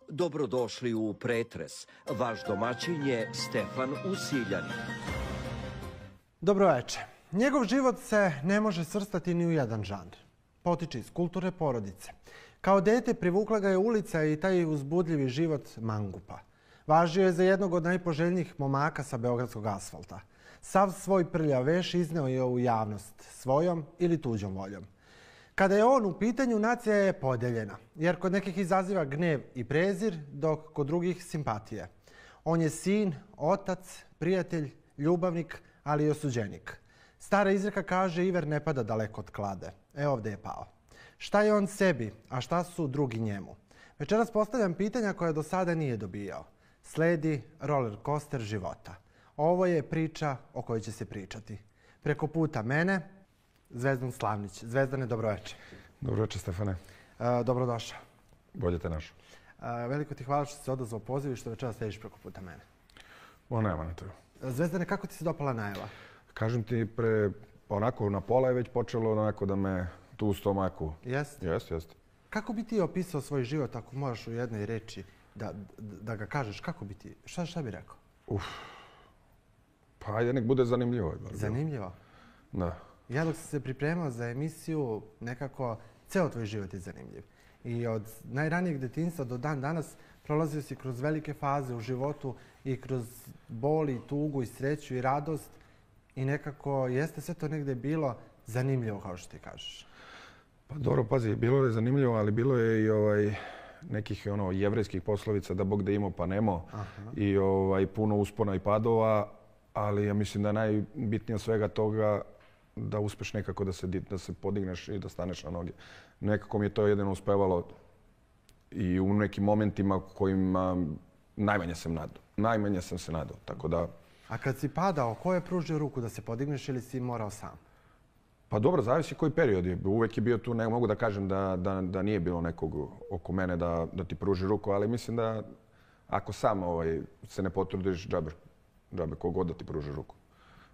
Dobrodošli u Pretres. Vaš domaćin je Stefan Usiljanin. Dobroveče. Njegov život se ne može svrstati ni u jedan žanr. Potiče iz kulturne porodice. Kao dete privukla ga je ulica i taj uzbudljivi život mangupa. Važio je za jednog od najpoželjnijih momaka sa beogradskog asfalta. Sav svoj prljav veš izneo je u javnost, svojom ili tuđom voljom. Kada je on u pitanju, nacija je podeljena, jer kod nekih izaziva gnev i prezir, dok kod drugih simpatije. On je sin, otac, prijatelj, ljubavnik, ali i osuđenik. Stara izreka kaže iver ne pada daleko od klade. Ovdje je pao. Šta je on sebi, a šta su drugi njemu? Večeras postavljam pitanja koja do sada nije dobijao. Sledi roller coaster života. Ovo je priča o kojoj će se pričati. Preko puta mene, Zvezdan Slavnić. Zvezdane, dobroveče. Dobroveče, Stefane. Dobrodošao. Bolje te našao. Veliko ti hvala što si se odazvao poziv i što večeras sediš preko puta mene. Nema na to. Zvezdane, kako ti se dopala najava? Kažem ti, onako na pola je već počelo onako da me tu u stomaku. Jeste? Jeste. Kako bi ti opisao svoj život ako moraš u jednoj reči da ga kažeš? Kako bi ti, šta bi rekao? Pa ajde, nek bude zanimljivo. Zanimljivo? Da. Ja dok sam se pripremao za emisiju, nekako ceo tvoj život je zanimljiv. I od najranijeg detinjstva do dan danas prolazio si kroz velike faze u životu i kroz bol i tugu i sreću i radost. I nekako jeste sve to negde bilo zanimljivo, kao što ti kažeš. Pa dobro, pazi, bilo je zanimljivo, ali bilo je i nekih jevrejskih poslovica da Bog da imao pa nemo. I puno uspona i padova, ali ja mislim da je najbitnije od svega toga da uspeš nekako da se podigneš i da staneš na noge. Nekako mi je to jedino uspevalo i u nekim momentima kojima najmanje sam se nadao, tako da... A kad si padao, ko je pružio ruku da se podigneš ili si morao sam? Pa dobro, zavisi koji period je. Uvek je bio tu, ne mogu da kažem da nije bilo nekog oko mene da ti pruži ruku, ali mislim da ako sam se ne potrudiš, džabe kogod da ti pruži ruku.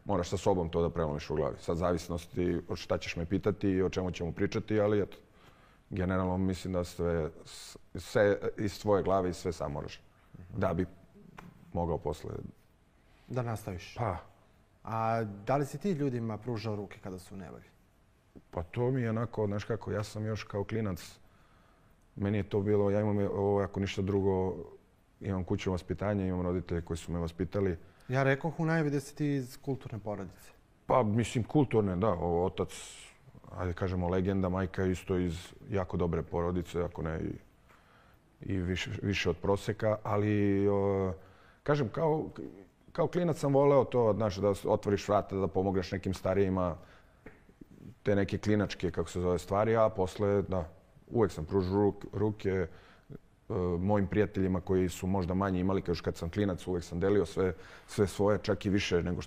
Moraš sa sobom to da prelomiš u glavi. Sad zavisnosti od šta ćeš me pitati i o čemu ćemo pričati, ali eto, generalno mislim da sve iz tvoje glave i sve sam moraš. Da bi mogao posle... Da nastaviš? Pa. A da li si ti ljudima pružao ruke kada su u nevolji? Pa to mi je onako, znaš kako, ja sam još kao klinac, meni je to bilo, ja imam ako ništa drugo, imam kuću vaspitanja, imam roditelje koji su me vaspitali. Ja rekoh u najavi da si ti iz kulturne porodice. Pa, mislim, kulturne, da. Otac, ajde kažemo, legenda, majka isto iz jako dobre porodice, ako ne i više od proseka. Ali, kažem, kao klinac sam voleo to, znaš, da otvoriš vrata, da pomogneš nekim starijima, te neke klinačke, kako se zove, stvari, a posle, da, uvek sam pružio ruke mojim prijateljima koji su možda manje imali, kao kad sam klinac, uvek sam delio sve svoje, čak i više nego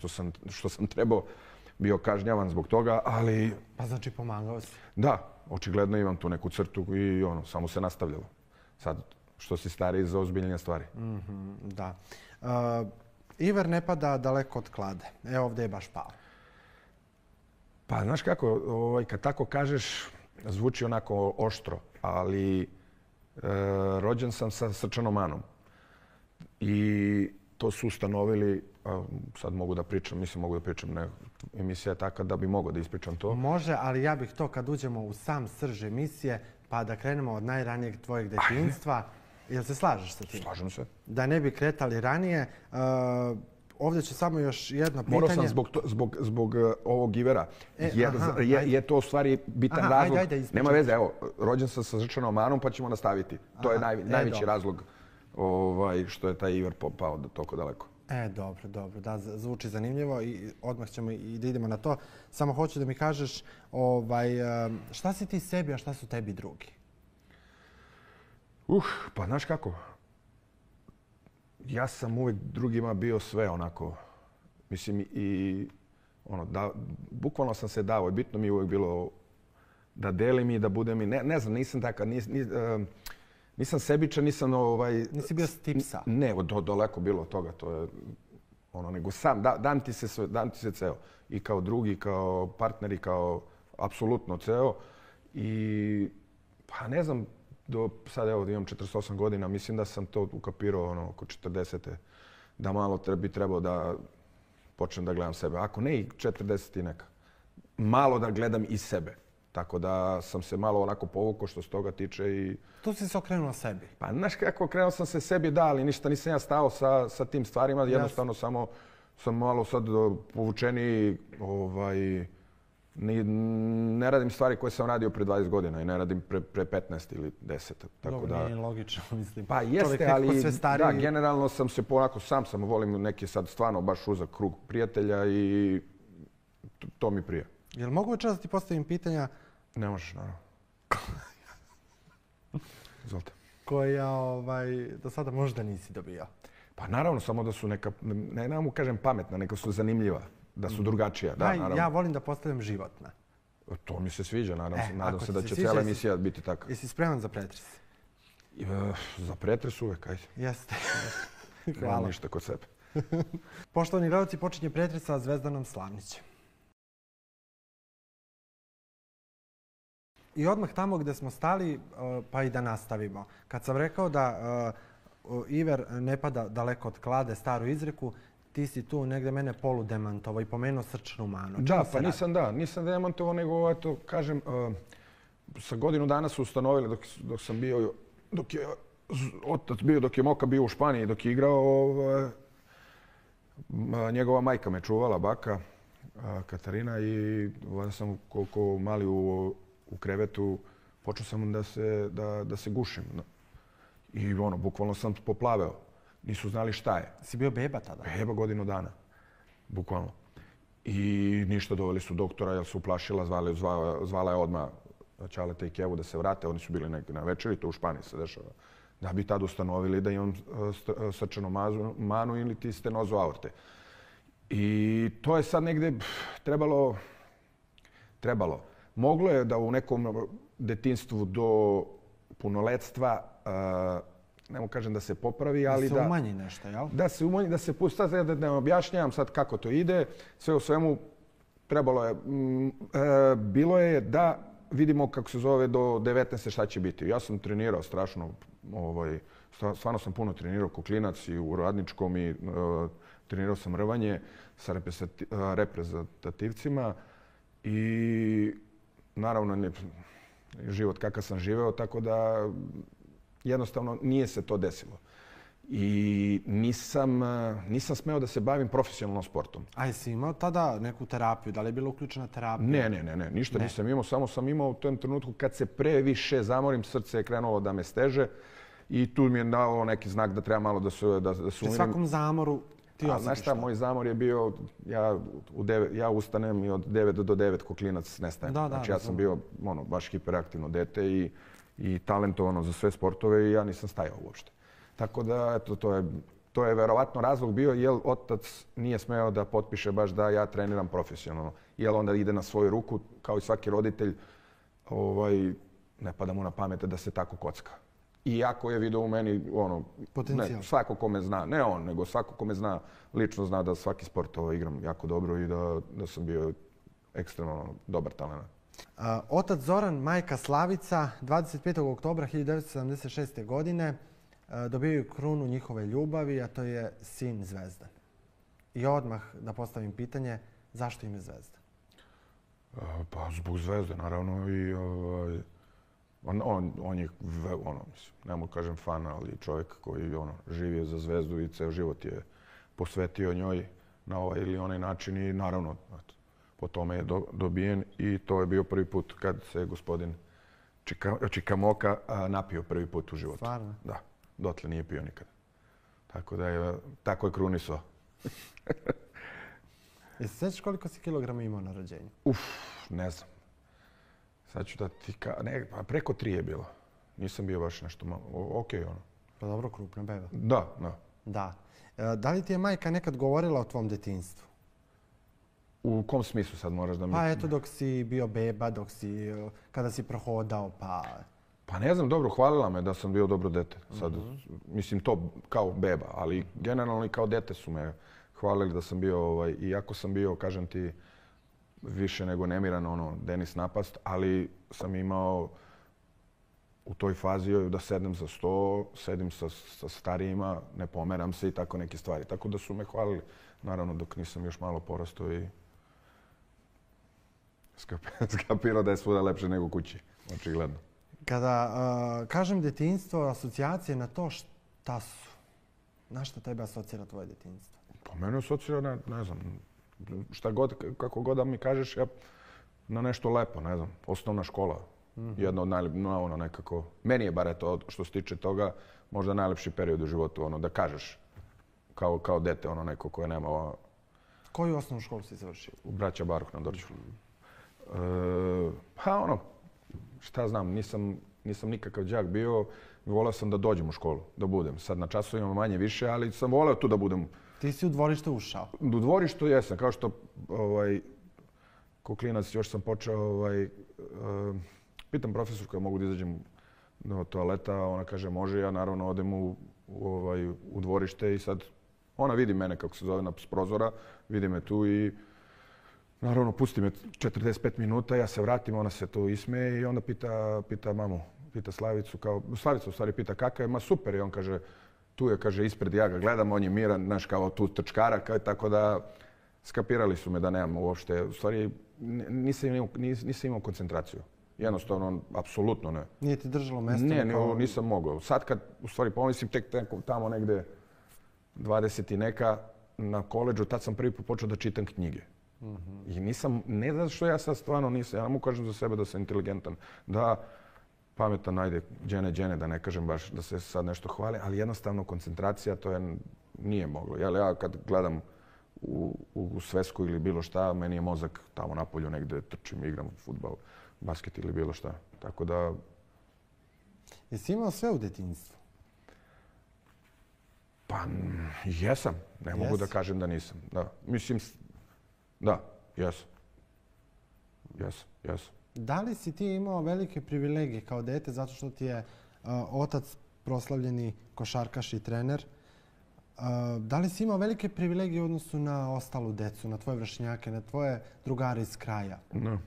što sam trebao, bio kažnjavan zbog toga, ali... Pa znači pomagao si? Da, očigledno imam tu neku crtu i samo se nastavljalo. Sad, što si stariji za ozbiljnije stvari. Da. Iver ne pada daleko od klade. Ovdje je baš pao. Pa, znaš kako, kad tako kažeš, zvuči onako oštro, ali rođen sam sa srčanom manom. I to su ustanovili, sad mogu da pričam, emisija je taka da bi mogao da ispričam to. Može, ali ja bih to kad uđemo u sam srž emisije, pa da krenemo od najranijeg tvojeg detinjstva. Jel se slažeš sa tim? Slažem se. Da ne bi kretali ranije. Ovdje ću samo još jedno pitanje. Morao sam zbog ovog Ivera. Je to u stvari bitan razlog. Nema veze, evo, rođen sam sa srčanom manom pa ćemo nastaviti. To je najveći razlog što je taj Iver pao toliko daleko. Dobro. Da, zvuči zanimljivo i odmah ćemo i da idemo na to. Samo hoću da mi kažeš šta si ti sebi, a šta su tebi drugi? Pa znaš kako? Ja sam uvek drugima bio sve onako. Mislim i bukvalno sam se dao i bitno mi je uvek bilo da delim i da budem i ne znam, nisam takav, nisam sebičan, nisam Nisi bio stipsa? Ne, daleko bilo od toga, to je nego sam, dam ti se ceo. I kao drugi, kao partneri, kao apsolutno ceo. I pa ne znam, sad evo imam 48 godina, mislim da sam to ukapirao oko 40. Da malo bi trebao da počnem da gledam sebe. Ako ne i 40 i neka. Malo da gledam i sebe. Tako da sam se malo onako povukao što se toga tiče i... Tu si se okrenuo sebi. Pa znaš kako, okrenuo sam se sebi, da, ali ništa nisam ja stao sa tim stvarima. Jednostavno samo sam malo sad povučeniji, ne radim stvari koje sam radio pre 20 godina i ne radim pre 15 ili 10. Dobro, nije logično, mislim. Pa jeste, ali da, generalno sam se onako sam volim neke sad stvarno baš uzak krug prijatelja i to mi prije. Jel mogu večeras da ti postavim pitanja? Ne možeš, naravno. Izvolite. Koja do sada možda nisi dobio? Pa naravno, samo da su neka, ne mu kažem pametna, neka su zanimljiva, da su drugačija. Da, naravno. Ja volim da postavljam životna. To mi se sviđa, nadam se da će cijela emisija biti tako. Jesi spreman za pretres? Za pretres uvek, ajde. Jeste. Hvala. Nemam ništa kod sebe. Poštovani gledalci, počinje pretres sa Zvezdanom Slavnićem. I odmah tamo gde smo stali, pa i da nastavimo. Kad sam rekao da iver ne pada daleko od klade, staru izreku, ti si tu negde mene poludemantovao i pomenuo srčanu manu. Da, pa nisam demantovao, nego eto, kažem, sa godinu dana su ustanovili dok sam bio, dok je otac bio, dok je Moka bio u Španiji, dok je igrao, njegova majka me čuvala, baka Katarina, i onda sam koliko mali u krevetu, počeo sam da se gušim. I bukvalno sam poplaveo. Nisu znali šta je. Si bio beba tada? Beba godinu dana. Bukvalno. I ništa, doveli su doktora jer su uplašila, zvala je odmah Ćaleta i Kevu da se vrate. Oni su bili negdje na večeri, to u Španiji se dešava. Da bi tad ustanovili da imam srčanu manu ili ti stenozu aorte. I to je sad negdje trebalo. Moglo je da u nekom detinstvu do punoletstva, ne mu kažem da se popravi, ali da se umanji nešto, jel? Da se umanji, da se pusti, da ne objašnjavam sad kako to ide. Sve u svemu trebalo je, bilo je da vidimo kako se zove do 19. šta će biti. Ja sam trenirao strašno, stvarno sam puno trenirao ko klinac i u Radničkom i trenirao sam rvanje sa reprezentativcima i naravno život kakav sam živeo, tako da jednostavno nije se to desilo. I nisam smeo da se bavim profesionalnom sportom. A jesi imao tada neku terapiju? Da li je bila uključena terapija? Ne, ništa nisam imao. Samo sam imao u tom trenutku kad se previše zamorim, srce je krenulo da me steže i tu mi je dao neki znak da treba malo da se umirim. Pri svakom zamoru ti osjetiš? Znaš šta, moj zamor je bio, ja ustanem i od 9 do 9 ko klinac nestajem. Znači ja sam bio baš hiperaktivno dete i talentovano za sve sportove i ja nisam stajao uopšte. Tako da, eto, to je verovatno razlog bio jer otac nije smeo da potpiše baš da ja treniram profesionalno. Jer onda ide na svoju ruku, kao i svaki roditelj, ne pada mu na pamet da se tako kocka. Iako je video u meni, svako ko me zna, ne on, nego svako ko me zna, lično zna da svaki sport igram jako dobro i da sam bio ekstremno dobar talent. Otac Zoran, majka Slavica, 25. oktobra 1976. godine dobijaju krunu njihove ljubavi, a to je sin Zvezdan. I odmah da postavim pitanje, zašto ime Zvezdan? Pa zbog Zvezde, naravno. I on je, ne mogu kažem fan, ali čovjek koji živio za Zvezdu i ceo život je posvetio njoj na ovaj ili onaj način i naravno po tome je dobijen i to je bio prvi put kad se gospodin Čika Moka napio prvi put u životu. Stvarno? Da, dotle nije pio nikada. Tako da je, tako je krunisao. Jesi sećaš koliko si kilograma imao na rođenju? Ne znam. Sad ću da ti pa preko 3 je bilo. Nisam bio baš nešto malo, okej ono. Pa dobro, krupna beba. Da. Da. Da li ti je majka nekad govorila o tvom detinjstvu? U kom smislu sad moraš da mi... Pa eto dok si bio beba, kada si prohodao, pa... Pa ne znam, dobro, hvalila me da sam bio dobro dete. Sad, mislim to kao beba, ali generalno i kao dete su me hvalili da sam bio, iako sam bio, kažem ti, više nego nemiran, Denis napast, ali sam imao u toj fazi da sednem za sto, sedim sa starijima, ne pomeram se i tako neke stvari. Tako da su me hvalili, naravno, dok nisam još malo porastao i skapirao da je svuda lepše nego kući, očigledno. Kada kažem detinjstvo, asocijacije na to šta su? Na šta tebe asocira tvoje detinjstvo? Po mene asocira, ne znam, šta god, kako god da mi kažeš, ja na nešto lepo, ne znam, osnovna škola. Jedna od ono nekako, meni je bar eto što se tiče toga, možda najlepši period u životu, ono, da kažeš kao dete, ono neko koje nema... Koju osnovnu školu si završio? U Braća Baruh na Dorćolu. Pa ono, šta znam, nisam nikakav đak bio, voleo sam da dođem u školu, da budem. Sad na časovima manje više, ali sam voleo tu da budem. Ti si u dvorište ušao? U dvorištu jesam, kao što ko klinac još sam počeo, pitam profesorku ja mogu da izađem do toaleta, ona kaže može, ja naravno odem u dvorište i sad ona vidi mene kako se zove s prozora, vidi me tu i naravno pusti me 45 minuta, ja se vratim, ona se tu ismeje i onda pita mamu, pita Slavicu, Slavica u stvari pita kakav je, ma super, i on kaže tu je, kaže ispred, ja ga gledam, on je miran, znaš, kao tu trčkara, tako da skapirali su me da nemam uopšte, u stvari nisam imao koncentraciju. Jednostavno, apsolutno ne. Nije ti držalo mesto? Ne, nisam mogao. Sad kad, u stvari, pomislim tek tamo negde 20 i neka na koledžu, tad sam prvi put počeo da čitam knjige. I nisam, ne da što ja sad stvarno nisam, ja ne mogu kažem za sebe da sam inteligentan, da pametan, ajde, džene, da ne kažem baš da se sad nešto hvali, ali jednostavno koncentracija to nije moglo. Ja kad gledam u svesku ili bilo šta, meni je mozak tamo napolju negde trčim, igram fudbal, basket ili bilo šta. Tako da... Jesi imao sve u detinjstvu? Pa, jesam. Ne mogu da kažem da nisam. Da. Mislim, da, jesam. Jesam. Da li si ti imao velike privilegije kao dete zato što ti je otac proslavljeni košarkaš i trener? Da li si imao velike privilegije u odnosu na ostalu decu, na tvoje vršnjake, na tvoje drugare iz kraja? No.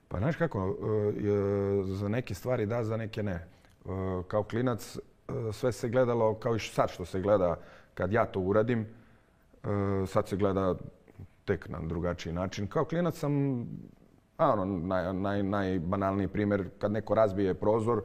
Pa znaš kako, za neke stvari da, za neke ne. Kao klinac sve se gledalo kao i sad što se gleda kad ja to uradim. Sad se gleda tek na drugačiji način. Kao klinac sam, najbanalniji primjer, kad neko razbije prozor,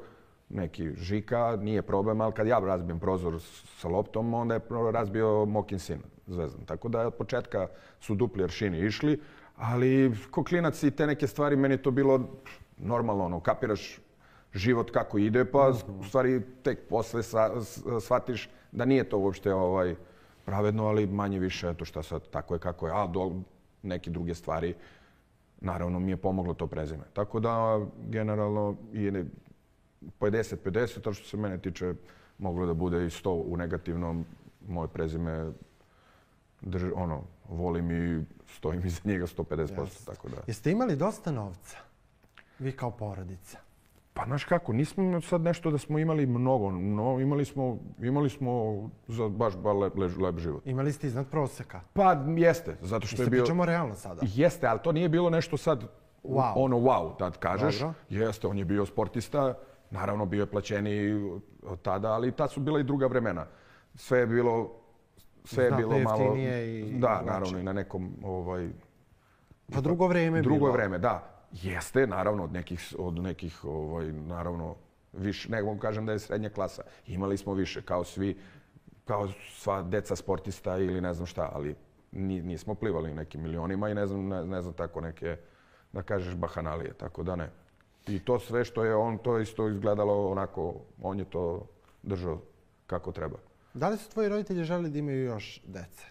neki Žika, nije problem, ali kad ja razbijem prozor sa loptom, onda je razbio Mokin sin, Zvezdan. Tako da od početka su dupli aršini išli, ali ko klinac i te neke stvari, meni je to bilo normalno, kapiraš život kako ide, pa u stvari tek posle shvatiš da nije to uopšte pravedno, ali manje više, eto šta sad, tako je kako je, a do neke druge stvari, naravno mi je pomoglo to prezime. Tako da, generalno, 50-50, to što se mene tiče, moglo da bude i 100 u negativnom. Moje prezime, volim i stojim iza njega 150%. Tako da. Jeste imali dosta novca? Vi kao porodica? Pa, znaš kako, nismo sad nešto da smo imali mnogo. Imali smo za baš lep život. Imali ste iznad proseka? Pa, jeste. Zato što je bio... Pričamo realno sada? Jeste, ali to nije bilo nešto sad wow, tad kažeš. Dobro. Jeste, on je bio sportista. Naravno, bio je plaćeniji od tada, ali tad su bila i druga vremena. Sve je bilo malo... Da, naravno, i na nekom... Pa drugo vreme je bilo. Drugo vreme, da. Jeste, naravno, od nekih, naravno, više, ne mogu kažem da je srednja klasa. Imali smo više, kao sva deca sportista ili ne znam šta, ali nismo plivali nekim milionima i ne znam tako neke, da kažeš, bahanalije, tako da ne. I to sve što je on, to isto izgledalo onako, on je to držao kako treba. Da li su tvoji roditelji želeli da imaju još dece?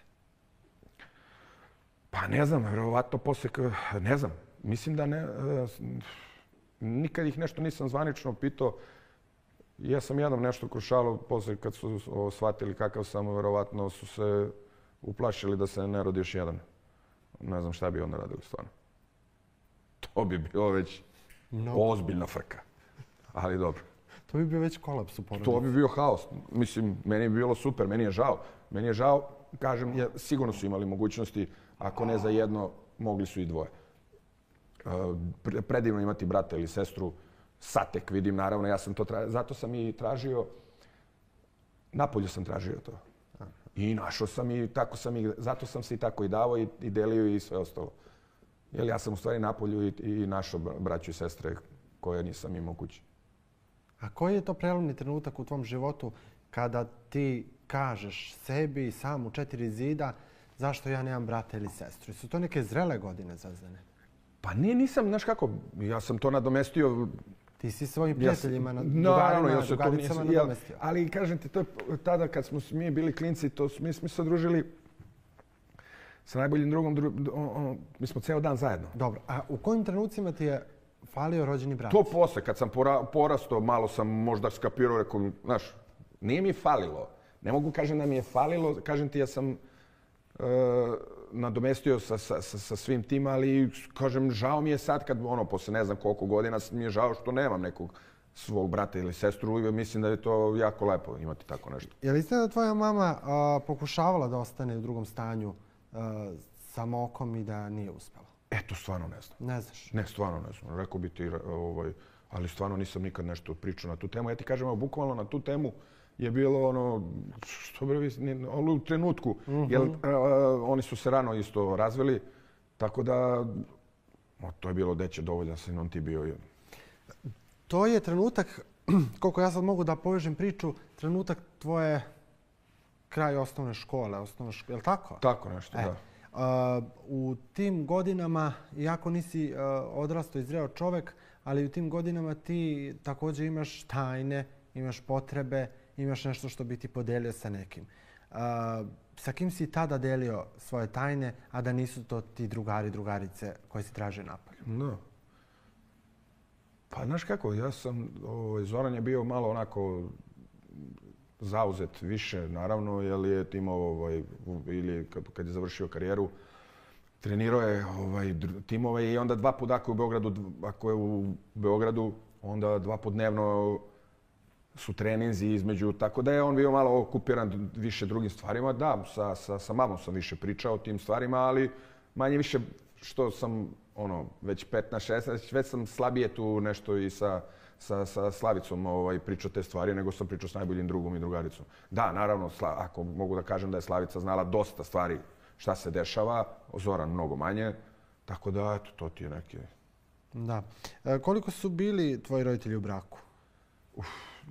Pa ne znam, verovatno posle, ne znam. Mislim da ne, nikad ih nešto nisam zvanično pitao. Ja sam jednom nešto kroz šalu, posle kad su shvatili kakav sam, verovatno su se uplašili da se ne rodi još jedan. Ne znam šta bi onda radili stvarno. To bi bilo već ozbiljna frka. Ali dobro. To bi bio već kolaps u porodici. To bi bio haos. Mislim, meni bi bilo super, meni je žao. Meni je žao, kažem, sigurno su imali mogućnosti, ako ne za jedno, mogli su i dvoje. Predivno imati brata ili sestru, sad tek vidim, naravno, ja sam to zato sam i tražio, napolju sam tražio to. I našao sam i tako zato sam se i tako i davao i delio i sve ostalo. Jer ja sam u stvari napolju i našao braću i sestre koje nisam imao kući. A koji je to prelomni trenutak u tvom životu kada ti kažeš sebi sam u 4 zida zašto ja nemam brata ili sestru? Su to neke zrele godine, Zvezdane? Pa nisam, znaš kako, ja sam to nadomestio. Ti si svojim prijateljima, drugaricama nadomestio. Ali kažem ti, tada kad smo mi bili klinci, mi smo se družili sa najboljim drugom, mi smo ceo dan zajedno. Dobro, a u kojim trenucima ti je falio rođeni brat? To posle, kad sam porastao, malo sam možda skapirao, rekao, znaš, nije mi falilo. Ne mogu kažem da mi je falilo, kažem ti ja sam nadomestio sa svim tim, ali kažem, žao mi je sad kad, posle ne znam koliko godina mi je žao što nemam nekog svog brata ili sestru i mislim da je to jako lepo imati tako nešto. Je li istina da tvoja mama pokušavala da ostane u drugom stanju sa Mokom i da nije uspela? To stvarno ne znam. Ne znaš? Ne, stvarno ne znam. Rekao bi ti, ali stvarno nisam nikad nešto pričao na tu temu. Ja ti kažem, bukvalno na tu temu je bilo što bi u trenutku, jer oni su se rano isto razveli, tako da to je bilo deće dovoljan sam on ti bio. To je trenutak, koliko ja sad mogu da povežem priču, trenutak tvoje kraj osnovne škole, je li tako? Tako nešto, da. U tim godinama, iako nisi odrastao i zreo čovek, ali u tim godinama ti također imaš tajne, imaš potrebe, imaš nešto što bi ti podelio sa nekim. Sa kim si tada delio svoje tajne, a da nisu to ti drugari, drugarice koji se traže napolju? Da. Pa znaš kako, ja sam, Zoran je bio malo onako zauzet više, naravno, jer je imao, ili kad je završio karijeru, trenirao je timove i onda 2 puta ako je u Beogradu, onda 2 puta dnevno su treninzi između, tako da je on bio malo okupiran više drugim stvarima. Da, sa mamom sam više pričao o tim stvarima, ali manje više što sam već 15-16, već sam slabije tu nešto i sa Slavicom pričao te stvari, nego sam pričao s najboljim drugom i drugaricom. Da, naravno, ako mogu da kažem da je Slavica znala dosta stvari šta se dešava, Zoran mnogo manje, tako da, eto, to ti je neki... Da. Koliko su bili tvoji roditelji u braku?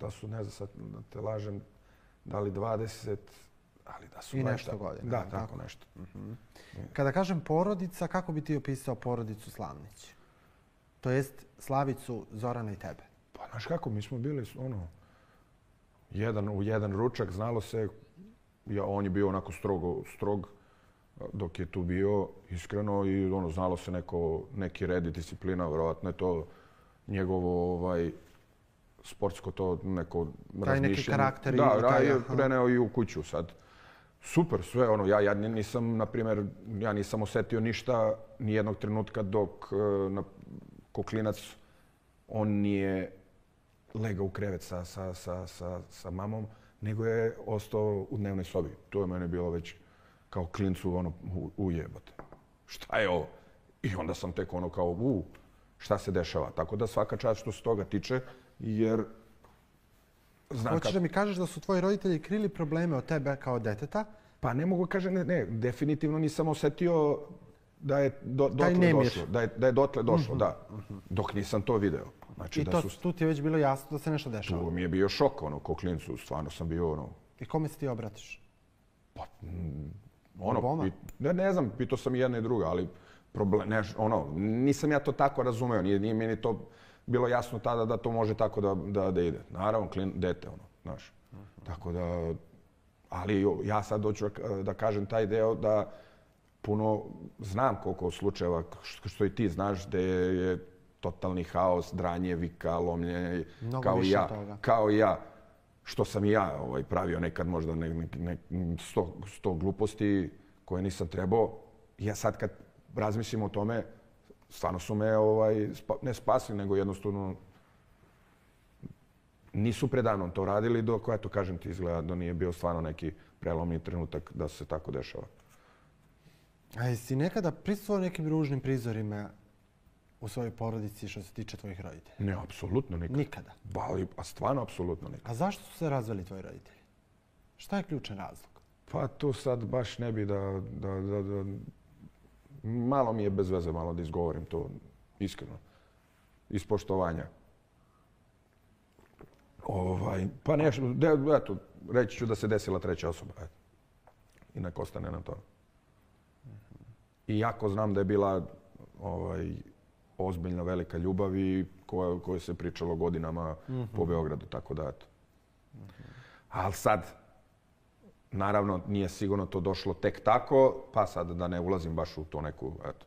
Da su, ne znam sad da te lažem, da li 20, ali da su... I nešto godina. Da, tako nešto. Kada kažem porodica, kako bi ti opisao porodicu Slavnić? To jest Slavicu, Zorana i tebe? Pa, znaš kako, mi smo bili u jedan ručak, znalo se, on je bio onako strog dok je tu bio, iskreno, i znalo se neki red i disciplina, vjerovatno je to njegovo sportsko to neko razmišljanje. Taj neki karakter. Da, je preneo i u kuću sad. Super, sve ja nisam, na primjer, ja nisam osetio ništa nijednog trenutka dok ko klinac on nije legao u krevet sa mamom, nego je ostao u dnevnoj sobi. To je mene bilo već kao klincu ujebote. Šta je ovo? I onda sam tek kao šta se dešava. Tako da svaka čast što se toga tiče, jer znam Hoćeš da mi kažeš da su tvoji roditelji krili probleme od tebe kao deteta? Pa ne mogu kažem, ne, definitivno nisam osetio da je dotle došlo, da, dok nisam to video. Znači, i tu ti je već bilo jasno da se nešto dešava? Tu mi je bio šok, ko klincu, stvarno sam bio I kome se ti obratiš? Pa, ne znam, pitao sam i jedna i druga, ali nisam ja to tako razumeo, nije meni to bilo jasno tada da to može tako da ide. Naravno, dete, znaš. Tako da, ali ja sad hoću da kažem taj deo da puno znam koliko slučajeva, što i ti znaš, gde je totalni haos, dranje, vika, lomljenje, kao i ja. Što sam i ja pravio nekad možda 100 gluposti koje nisam trebao. Ja sad kad razmislim o tome, stvarno su me ne spasili, nego jednostavno nisu predavnom to radili, dok, eto, kažem ti, izgleda da nije bio stvarno neki prelomni trenutak da se tako dešava. A jesi nekada prisustvovao nekim ružnim prizorima u svojoj porodici što se tiče tvojih roditelja? Ne, apsolutno nikad. Nikada? A stvarno apsolutno nikad. A zašto su se razveli tvoji roditelji? Šta je ključan razlog? Pa tu sad baš ne bi malo mi je bez veze malo da izgovorim to iskreno. Iz poštovanja. Pa nešto, eto, reći ću da se desila treća osoba. Eto. I nek ostane na to. Iako znam da je bila ozbiljna velika ljubav i koju se pričalo godinama po Beogradu, tako da eto. Ali sad, naravno, nije sigurno to došlo tek tako, pa sad da ne ulazim baš u to neku, eto,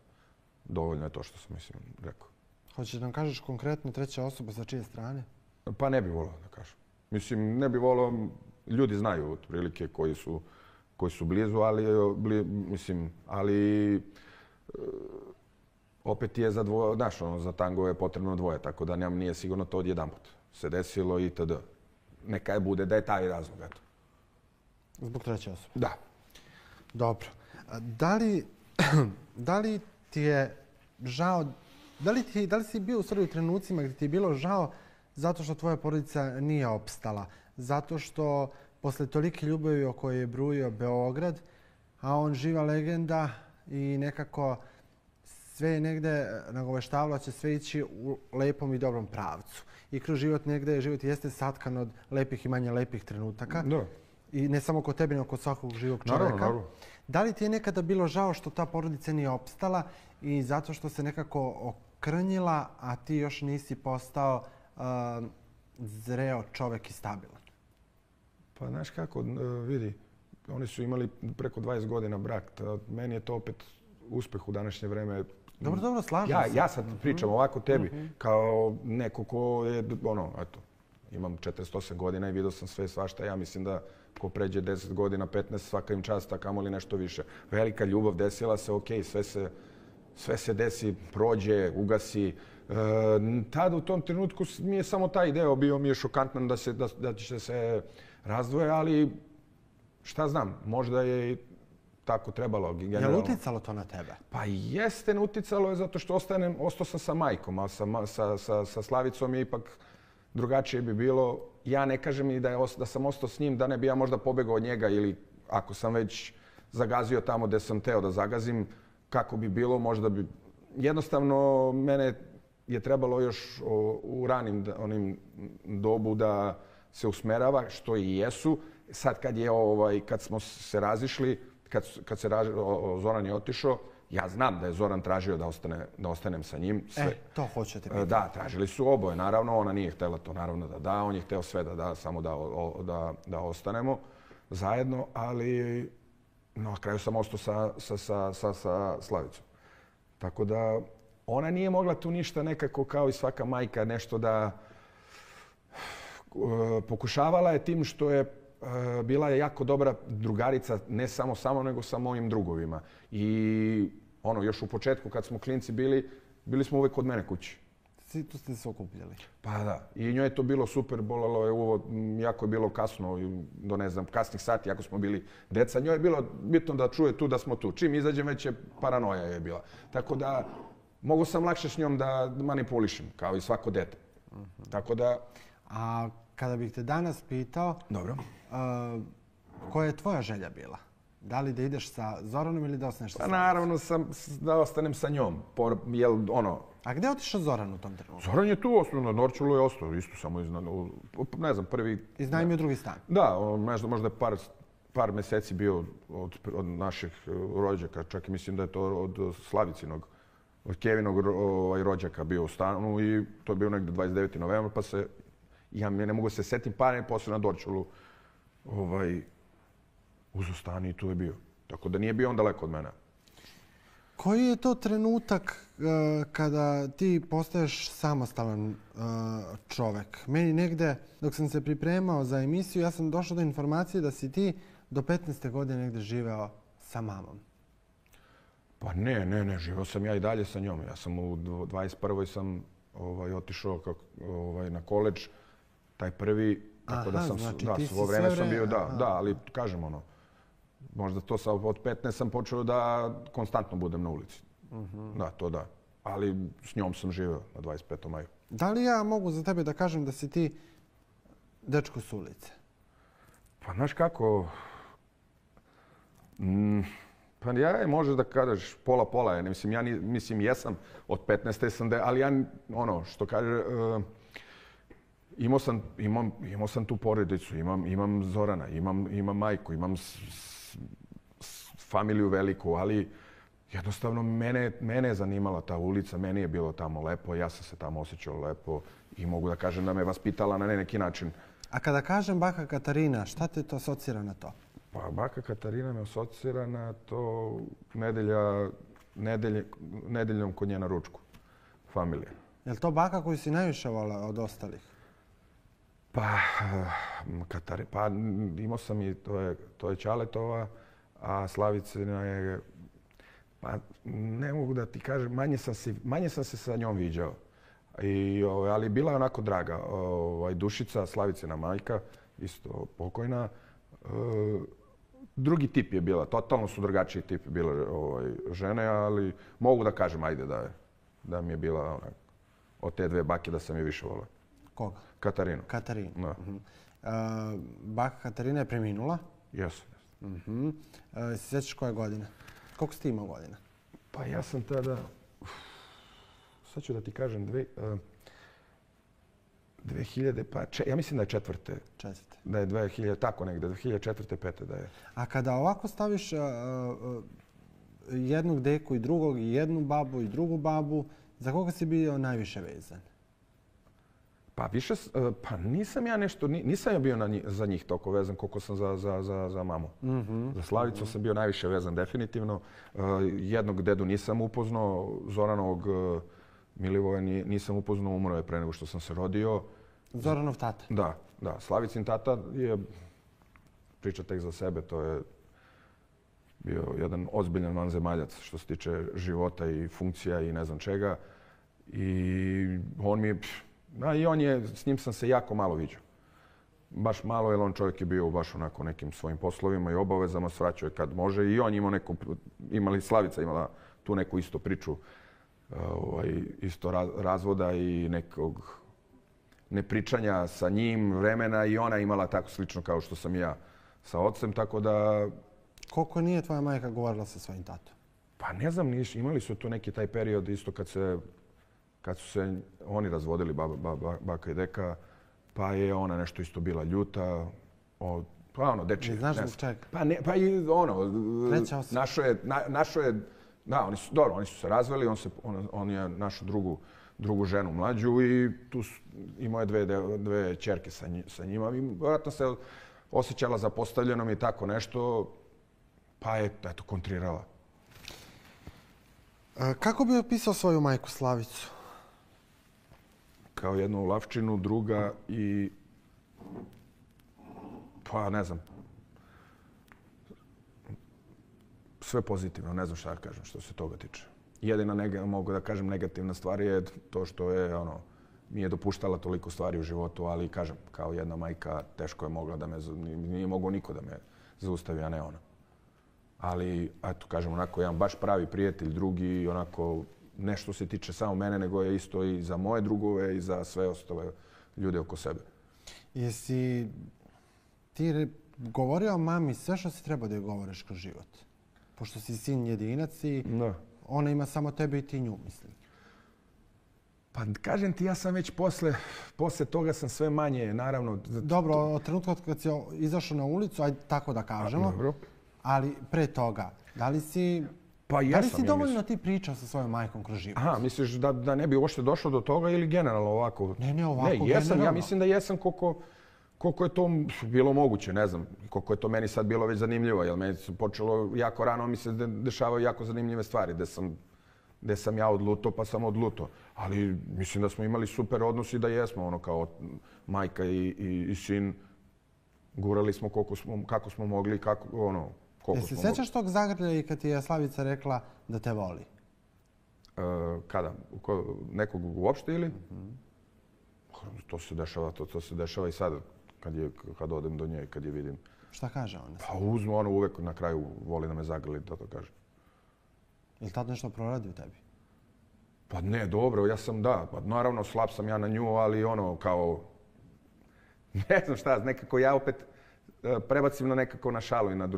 dovoljno je to što sam rekao. Hoćeš da nam kažeš konkretno treća osoba sa čije strane? Pa ne bi volio da kažem. Mislim, ne bi volio, ljudi znaju otprilike koji su blizu, ali opet je za dvoje, znaš, za tango je potrebno dvoje, tako da nije sigurno to odjedanput se desilo itd. Neka je bude da je taj razlog, eto. Zbog treće osobe? Da. Dobro. Da li ti je žao, da li si bio u stvari u trenucima gdje ti je bilo žao zato što tvoja porodica nije opstala? Zato što posle tolike ljubavi o kojoj je brujio Beograd, a on živa legenda i nekako sve je negde nagoveštavalo će sve ići u lepom i dobrom pravcu. I kroz život negde, život jeste satkan od lepih i manje lepih trenutaka. Da. I ne samo kod tebe, nego kod svakog živog čovjeka. Naravno. Da li ti je nekada bilo žao što ta porodica nije opstala i zato što se nekako okrnjila, a ti još nisi postao zreo čovjek i stabilan? Pa znaš kako, vidi, oni su imali preko 20 godina brak. Meni je to opet uspeh u današnje vreme. Dobro, slažem se. Ja sad pričam ovako tebi, kao neko ko je, eto, imam 48 godina i vidio sam sve svašta. Ja mislim da ko pređe 10 godina, 15, svaka im čast, a kamoli nešto više. Velika ljubav desila se, okej, sve se desi, prođe, ugasi. Tada u tom trenutku mi je samo taj deo bio mi je šokantan da će se razdvoje, ali šta znam, možda je tako trebalo. Je li uticalo to na tebe? Pa jeste, uticalo je zato što ostao sam sa majkom, a sa Slavicom je ipak drugačije bi bilo. Ja ne kažem i da sam ostao s njim, da ne bi ja možda pobegao od njega ili ako sam već zagazio tamo gde sam teo da zagazim, kako bi bilo, možda bi... Jednostavno, mene je trebalo još u ranim onim dobu da se usmerava, što i jesu. Sad kad smo se razišli, kad se Zoran je otišao, ja znam da je Zoran tražio da ostanem sa njim. To hoćete biti. Da, tražili su oboje, naravno. Ona nije htjela to naravno da da. On je htio sve da da, samo da ostanemo zajedno, ali na kraju sam ostao sa Slavicom. Tako da ona nije mogla tu ništa nekako kao i svaka majka nešto da pokušavala je tim što je bila je jako dobra drugarica, ne samo sa mnom, nego sa mojim drugovima. I još u početku kad smo klinci bili smo uvek kod mene kući. Tu ste se okupljali? Pa da. I njoj je to bilo super, bolelo je uvod, jako je bilo kasno, do ne znam, kasnih sati, jako smo bili deca. Njoj je bilo bitno da čuje tu da smo tu. Čim izađem, već je paranoja je bila. Tako da mogu sam lakše s njom da manipulišem, kao i svako dete. Tako da... A kada bih te danas pitao, dobro, koja je tvoja želja bila? Da li da ideš sa Zoranom ili da ostaneš sa Pa Slavicom? naravno da ostanem sa njom. A gde je otišao Zoran u tom trenutku? Zoran je tu ostao, na Dorčulu je ostao, isto samo ne znam, prvi... Iznajmio drugi stan? Da, možda je par meseci bio od naših rođaka, čak i mislim da je to od Slavicinog, od Kevinog rođaka bio u stanu i to je bio negdje 29. novembra, pa se, ja ne mogu se setim, pa ne posle na Dorčulu uzo stan i tu je bio. Tako da nije bio on daleko od mene. Koji je to trenutak kada ti postaješ samostalan čovek? Meni negde, dok sam se pripremao za emisiju, ja sam došao do informacije da si ti do 15. godine negde živeo sa mamom. Pa ne, živeo sam ja i dalje sa njom. Ja sam u 21. sam otišao na koledž, taj prvi, tako da sam, da, svo vreme sam bio, da, ali kažem možda to od 15 sam počeo da konstantno budem na ulici. Da, to da. ali s njom sam živeo na 25. maju. Da li ja mogu za tebe da kažem da si ti dečko s ulice? Pa znaš kako, pa ja možeš da kažeš pola-pola. Mislim, jesam od 15. sam ali ja, što kaže, imao sam tu porodicu, imam Zorana, imam majku, imam familiju veliku, ali jednostavno mene je zanimala ta ulica, meni je bilo tamo lepo, ja sam se tamo osjećao lepo i mogu da kažem da me vaspitala na neki način. A kada kažem baka Katarina, šta te to asocira na to? Pa baka Katarina me asocira na to nedeljom kod nje na ručku, familija. Je li to baka koju si najviše volao od ostalih? Pa imao sam i to je Ćaletova, a Slavicina je, pa ne mogu da ti kažem, manje sam se sa njom viđao. Ali bila je onako draga. Dušica, Slavicina majka, isto pokojna. Drugi tip je bila, totalno su drugačiji tip bile žene, ali mogu da kažem, ajde, da mi je bila od te dve bake da sam je više volao. Koga? Katarinu. Katarinu. Da. Baka Katarina je preminula. Jesu. Se sjećaš koje godine? Koliko si ti imao godina? Pa ja sam tada, sad ću da ti kažem, 2000, pa ja mislim da je četvrte. Da je 2000, tako negde, 2004. 5. da je. A kada ovako staviš jednog deku i drugog, i jednu babu i drugu babu, za koga si bio najviše vezan? Pa nisam ja nisam ja bio za njih toliko vezan koliko sam za mamu. Za Slavicu sam bio najviše vezan, definitivno. Jednog dedu nisam upoznao, Zoranovog Milivoja nisam upoznao, umro je pre nego što sam se rodio. Zoranov tata? Da. Slavicin tata je, priča tek za sebe, to je bio jedan ozbiljan vanzemaljac što se tiče života i funkcija i ne znam čega. I s njim sam se jako malo viđao. Baš malo, jer on čovjek je bio baš onako nekim svojim poslovima i obavezama, svraćao je kad može. I on imali Slavica imala tu neku isto priču, isto razvoda i nekog nepričanja sa njim, vremena, i ona imala tako slično kao što sam i ja sa ocem, tako da... Koliko nije tvoja majka govorila sa svojim tatom? Pa ne znam, imali su tu neki taj period isto kad su se oni razvodili, baka i deka, pa je ona nešto isto bila ljuta, dečije. Ne znaš zbog čega? Pa i našo je, da, oni su se razveli, on je našu drugu ženu mlađu i tu imao je dve ćerke sa njima. Vjerojatno se osjećala zapostavljenom i tako nešto, pa je eto kontrirala. Kako bi opisao svoju majku Slavicu? Kao jednu lavčinu, druga i, pa ne znam, sve pozitivno, ne znam šta da kažem što se toga tiče. Jedina, mogu da kažem, negativna stvar je to što je, nije dopuštala toliko stvari u životu, ali kažem, kao jedna majka, teško je mogla da nije mogao niko da me zaustavi, a ne ona. Ali, eto, kažem, onako, jedan baš pravi prijatelj, drugi, onako, nešto se tiče samo mene, nego je isto i za moje drugove i za sve ostale ljude oko sebe. Jesi ti govorio o mami sve što si trebao da joj govoriš kroz život? Pošto si sin jedinac i ona ima samo tebe i ti nju, mislim. Pa kažem ti, ja sam već posle toga sam sve manje, naravno... Dobro, od trenutka kad si izašao na ulicu, ajde tako da kažemo. Dobro. Ali pre toga, da li si... Pa jesam, da li si dovoljno ti pričao sa svojom majkom kroz život? Aha, misliš da ne bi uopšte došlo do toga ili generalno ovako? Ne, ovako generalno. Ne, jesam, ja mislim da jesam koliko je to bilo moguće, ne znam. Koliko je to meni sad bilo već zanimljivo, jer meni se počelo jako rano, mi se dešavaju jako zanimljive stvari, gde sam ja odlutao pa sam odlutao. Ali mislim da smo imali super odnos i da jesmo, kao majka i sin. Gurali smo kako smo mogli, Jesi sećaš tog zagrlja i kad ti je Slavica rekla da te voli? Kada? Nekog uopšte ili? To se dešava i sad kad odem do nje i kad je vidim. Šta kaže ona? Pa uzmu, ona uvek na kraju voli da me zagrli, da to kaže. Je li tad nešto proradi u tebi? Pa ne, dobro, ja sam pa naravno slab sam ja na nju, ali ono kao, ne znam šta, nekako ja opet prebacim nekako na šalu i na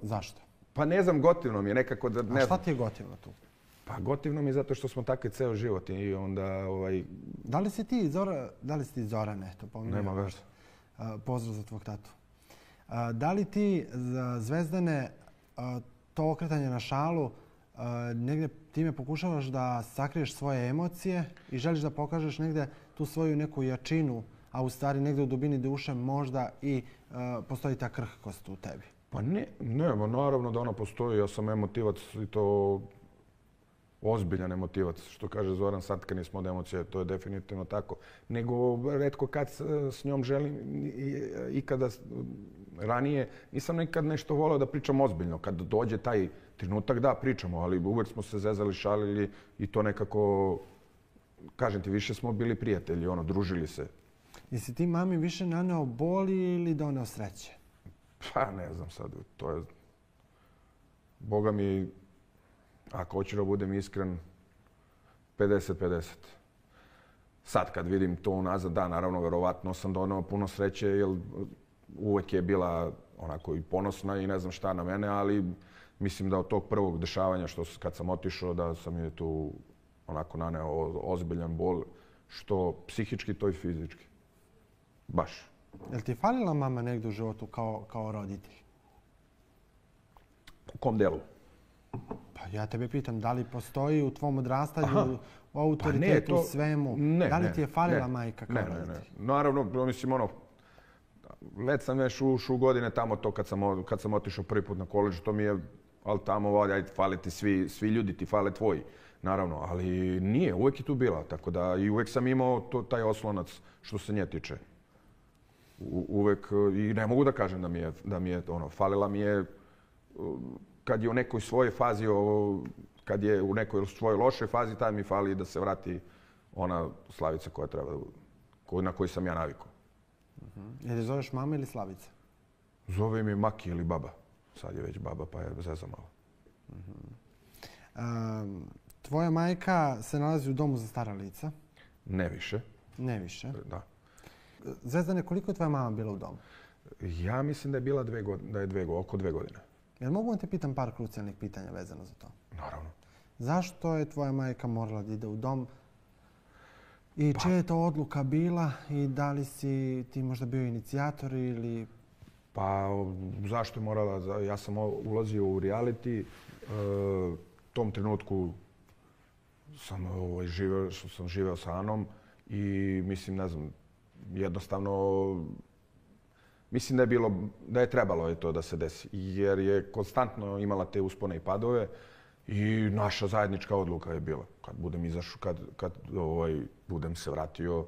Zašto? Pa ne znam, gotivno mi je nekako da, ne A šta znam. ti je gotivno tu? Pa gotivno mi je zato što smo takvi ceo život i onda Da li si ti Zorane, to pominjam? Nema veze. Pozdrav za tvog tatu. Da li ti Zvezdane to okretanje na šalu negdje time pokušavaš da sakriješ svoje emocije i želiš da pokažeš negdje tu svoju neku jačinu, a u stvari negdje u dubini duše možda i postoji ta krhkost u tebi? Pa ne, naravno da ona postoji. Ja sam emotivac i to ozbiljan emotivac. Što kaže Zoran, sad kad nismo od emocije, to je definitivno tako. Nego retko kad s njom želim ikada ranije, nisam nikad nešto volio da pričam ozbiljno. Kad dođe taj trenutak, da, pričamo, ali uvijek smo se zezali, šalili i to nekako, kažem ti, više smo bili prijatelji, družili se. Jesi ti mami više naneo boli ili doneo sreće? Pa ne znam sad, to je, Boga mi, ako hoću da budem iskren, 50-50. Sad kad vidim to unazad, da, naravno, verovatno sam doneo puno sreće, jer uvek je bila onako i ponosna i ne znam šta na mene, ali mislim da od tog prvog dešavanja, kad sam otišao, da sam je tu onako naneo ozbiljan bol, što psihički, to i fizički. Baš. Je li ti falila mama negdje u životu kao roditelj? U kom delu? Pa ja tebe pitam, da li postoji u tvom odrastanju, u autoritetu, svemu? Da li ti je falila majka kao roditelj? Ne. Naravno, mislim, već sam već u godine tamo to kad sam otišao prvi put na koledž, to mi je, ali tamo, ajde, fale ti svi ljudi, ti fale tvoji. Naravno, ali nije, uvek je tu bila, tako da i uvek sam imao taj oslonac što se nje tiče. Uvek, i ne mogu da kažem da mi je falila mi je kad je u nekoj svojoj fazi, kad je u nekoj svojoj lošoj fazi, tad mi fali da se vrati ona Slavica koja treba, na koju sam ja navikao. Je li zoveš mama ili Slavica? Zove mi Maki ili baba. Sad je već baba, pa je zeza malo. Tvoja majka se nalazi u domu za stara lica? Ne više. Ne više? Da. Zvezdane, koliko je tvoja mama bila u domu? Ja mislim da je bila oko 2 godine. Jel mogu vam te pitam par krucijalnih pitanja vezano za to? Naravno. Zašto je tvoja majka morala da ide u dom? I čija je to odluka bila i da li si ti možda bio inicijator ili... Pa zašto je morala? Ja sam ulazio u reality. U tom trenutku sam živeo sa Anom i mislim, ne znam, jednostavno mislim da je trebalo to da se desi. Jer je konstantno imala te uspone i padove i naša zajednička odluka je bila. Kad budem izašao, kad budem se vratio,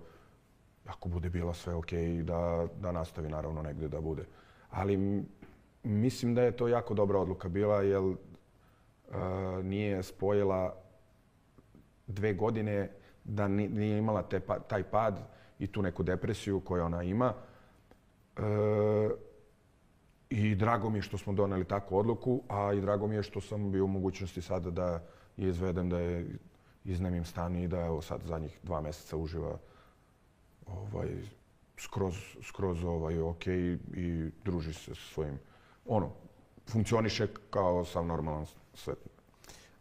ako bude bilo sve okej, da nastavi naravno negdje da bude. Ali mislim da je to jako dobra odluka bila, jer nije spojila 2 godine da nije imala taj pad i tu neku depresiju koju ona ima. I drago mi je što smo doneli takvu odluku, a i drago mi je što sam bio u mogućnosti sada da je izvedem, da je iznemim stan i da evo sad zadnjih 2 mjeseca uživa skroz okej i druži se sa svojim, funkcioniše kao sam normalan svet.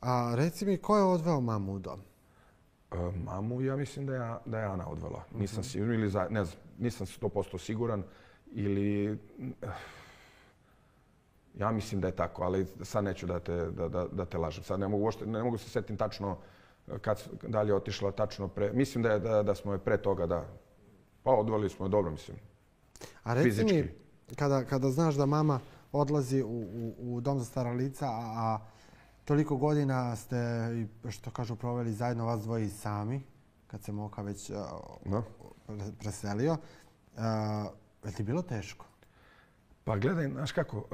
A reci mi, ko je odveo mamu u dom? Mamu, ja mislim da je Ana odvela. Nisam siguran, ili ne znam, nisam 100% siguran ili... Ja mislim da je tako, ali sad neću da te lažem. Sad ne mogu se setim tačno da li je otišla tačno pre... Mislim da smo je pre toga, da. Pa odveli smo je dobro, mislim. A reci mi, kada znaš da mama odlazi u dom za stara lica, a toliko godina ste, što kažu, proveli zajedno vas dvoji sami, kad se Moka već preselio, je ti bilo teško? Pa gledaj, znaš kako,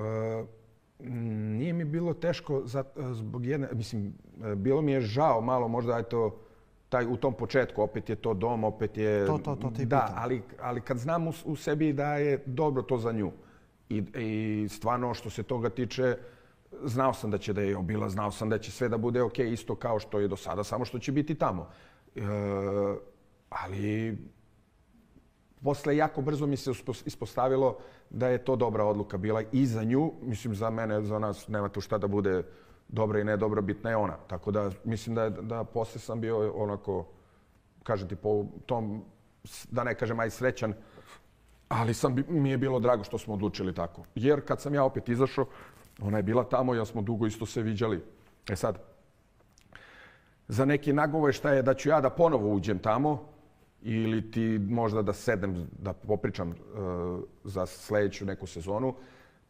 nije mi bilo teško zbog jedne, mislim, bilo mi je žao malo možda u tom početku, opet je to dom, opet je... To ti pitam. Da, ali kad znam u sebi da je dobro to za nju i stvarno što se toga tiče, znao sam da će da je obila, znao sam da će sve da bude ok, isto kao što je do sada, samo što će biti tamo. Ali posle jako brzo mi se ispostavilo da je to dobra odluka bila i za nju. Mislim, za mene, za nas nema tu šta da bude dobra i nedobra, bitna je ona. Tako da mislim da posle sam bio onako, kažem ti, po tom, da ne kažem aj srećan, ali mi je bilo drago što smo odlučili tako. Jer kad sam ja opet izašao, ona je bila tamo, ja smo dugo isto se viđali. E sad, za neki nagoveštaj je da ću ja da ponovo uđem tamo ili ti možda da sedem, da popričam za sledeću neku sezonu,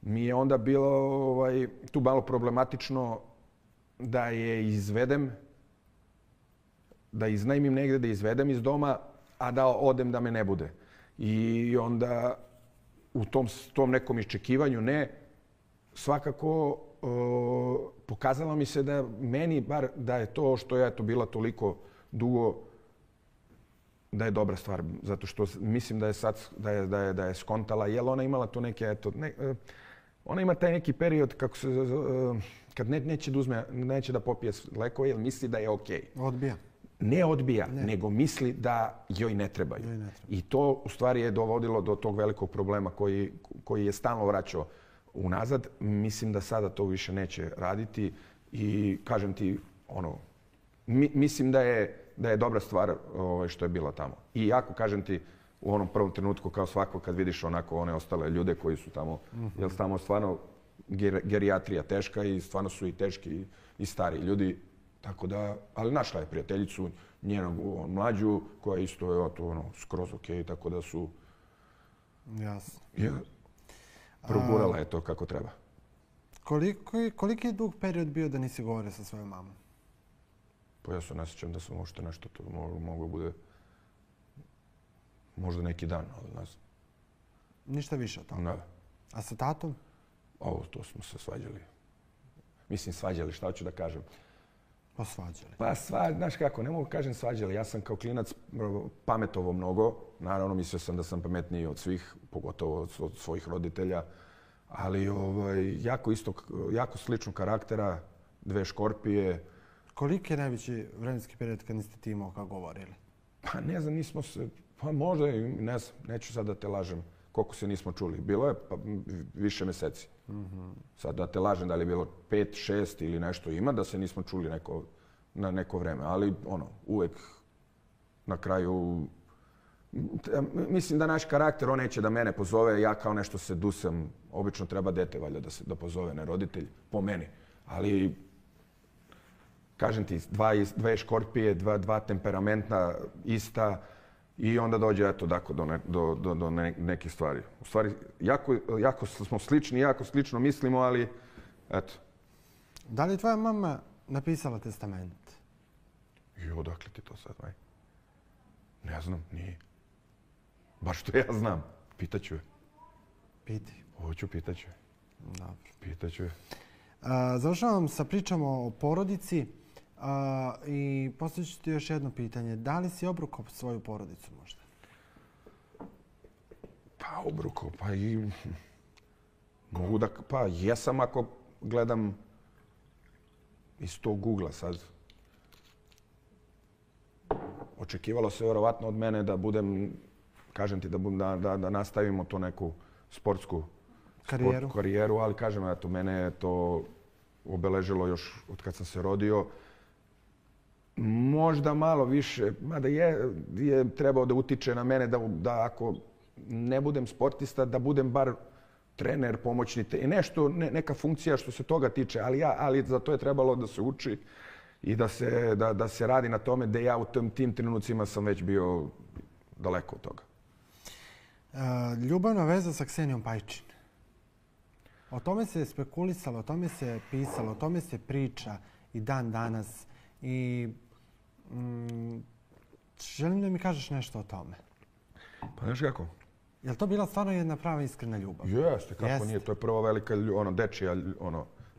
mi je onda bilo tu malo problematično da je izvedem, da iznajmim negde, da izvedem iz doma, a da odem da me ne bude. I onda u tom nekom iščekivanju svakako pokazalo mi se da meni bar da je to što je bila toliko dugo da je dobra stvar, zato što mislim da je sad da je skontala, jer ona imala to neke ona ima taj neki period kako se kad neće da popije lekove jer misli da je okej. Odbija. Ne odbija, nego misli da joj ne trebaju. I to u stvari je dovodilo do tog velikog problema koji je stalno vraćao unazad. Mislim da sada to više neće raditi i kažem ti, mislim da je dobra stvar što je bila tamo. I jako, kažem ti, u onom prvom trenutku kao svako kad vidiš onako one ostale ljude koji su tamo, jer tamo stvarno gerijatrija teška i stvarno su i teški i stari ljudi. Tako da, ali našla je prijateljicu, njenu mlađu, koja isto je skroz okej, tako da su... Jasno. Progurala je to kako treba. Koliki je dug period bio da nisi govorio sa svojom mamom? Pa ja se ne sjećam da sam uopšte nešto to moglo bude možda neki dan, ali ne znam. Ništa više od toga? Ne. A sa tatom? To smo se svađali. Mislim svađali, šta hoću da kažem. Pa svađali. Pa znaš kako, ne mogu kažem svađali. Ja sam kao klinac pametovao mnogo. Naravno, mislio sam da sam pametniji od svih, pogotovo od svojih roditelja. Ali jako sličnog karaktera, dve škorpije. Koliki je najveći vremenski period kad niste ti imao kako govorili? Pa ne znam, nismo se... Pa možda, ne znam, neću sad da te lažem koliko se nismo čuli. Bilo je više meseci. Sad da te lažem da li je bilo 5, 6 ili nešto ima, da se nismo čuli na neko vreme. Ali uvek na kraju... Mislim da naš karakter, on neće da mene pozove, ja kao nešto se dusam. Obično treba dete valjda da pozove, ne roditelj, po meni. Ali, kažem ti, dve škorpije, dva temperamentna, ista, i onda dođe do nekih stvari. U stvari, jako smo slični, jako slično mislimo, ali eto. Da li je tvoja mama napisala testament? Odakle ti to sad, maj? Ne znam, nije. Baš što ja znam. Pitaću je. Piti. Hoću, pitaću je. Dobro. Pitaću je. Završavam sa pričom o porodici i postavit ću ti još jedno pitanje. Da li si obrukao svoju porodicu možda? Pa obrukao, pa i... Mogu da... Pa jesam ako gledam iz tog Google-a sad. Očekivalo se vjerovatno od mene da budem, kažem ti, da nastavimo to neku sportsku karijeru, ali kažem, eto, mene je to obeležilo još od kad sam se rodio. Možda malo više, mada je trebao da utiče na mene da ako ne budem sportista, da budem bar trener, pomoćni, nešto, neka funkcija što se toga tiče, ali za to je trebalo da se uči i da se radi na tome da ja u tim trenucima sam već bio daleko od toga. Ljubavna veza sa Ksenijom Pajčin. O tome se spekulisalo, o tome se pisalo, o tome se priča i dan danas. I želim da mi kažeš nešto o tome. Pa znaš kako? Je li to bila stvarno jedna prava iskrena ljubav? Jeste, kako nije. To je prva velika dečija,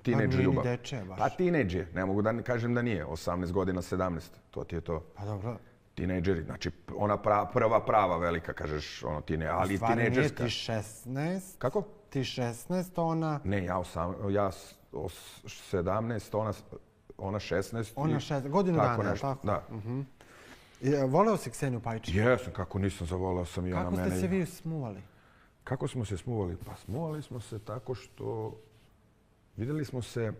tinejdž ljubav. Dečija baš. Pa tinejdž je. Ne mogu da kažem da nije. 18 godina, 17. To ti je to. Pa dobro. Tinejdžeri. Znači, ona prva prava velika, kažeš, ali tinejdžerska. Stvari nije ti 16. Kako? Ti 16, ona... Ne, ja 17, ona 16. Ona 16, godinu dana, nešto. tako? Da. Voleo si Kseniju Pajčić? Jesam, kako nisam, zavolao sam i ona mene. Kako ste se vi smuvali? Kako smo se smuvali? Pa smuvali smo se tako što vidjeli smo se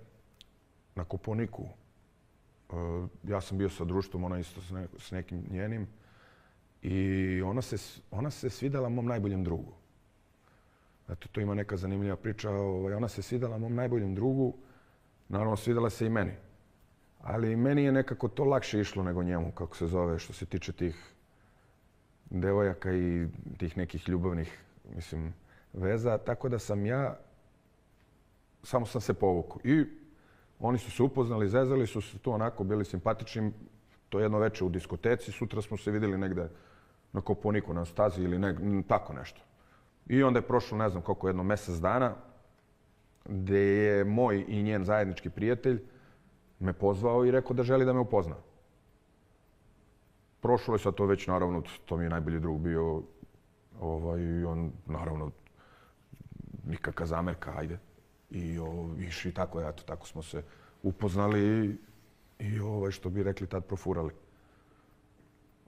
na Koponiku. Ja sam bio sa društvom, ona isto s nekim njenim. I ona se svidjela mom najboljem drugu. Eto, to ima neka zanimljiva priča. Ona se svidjela mom najboljem drugu. Naravno, svidjela se i meni. Ali meni je nekako to lakše išlo nego njemu, kako se zove, što se tiče tih devojaka i tih nekih ljubavnih, mislim, veza. Tako da sam ja, samo sam se povukao. I oni su se upoznali, zezali su se tu onako, bili simpatični. To jedno večer u diskoteci, sutra smo se vidjeli negde na Koponiku, na stazi ili tako nešto. I onda je prošlo, ne znam koliko, jedno mjesec dana, gdje je moj i njen zajednički prijatelj me pozvao i rekao da želi da me upozna. Prošlo je sad to već, naravno, to mi je najbolji drug bio. I on, naravno, nikakva zamerka, ajde. I tako smo se upoznali i što bi rekli tad profurali.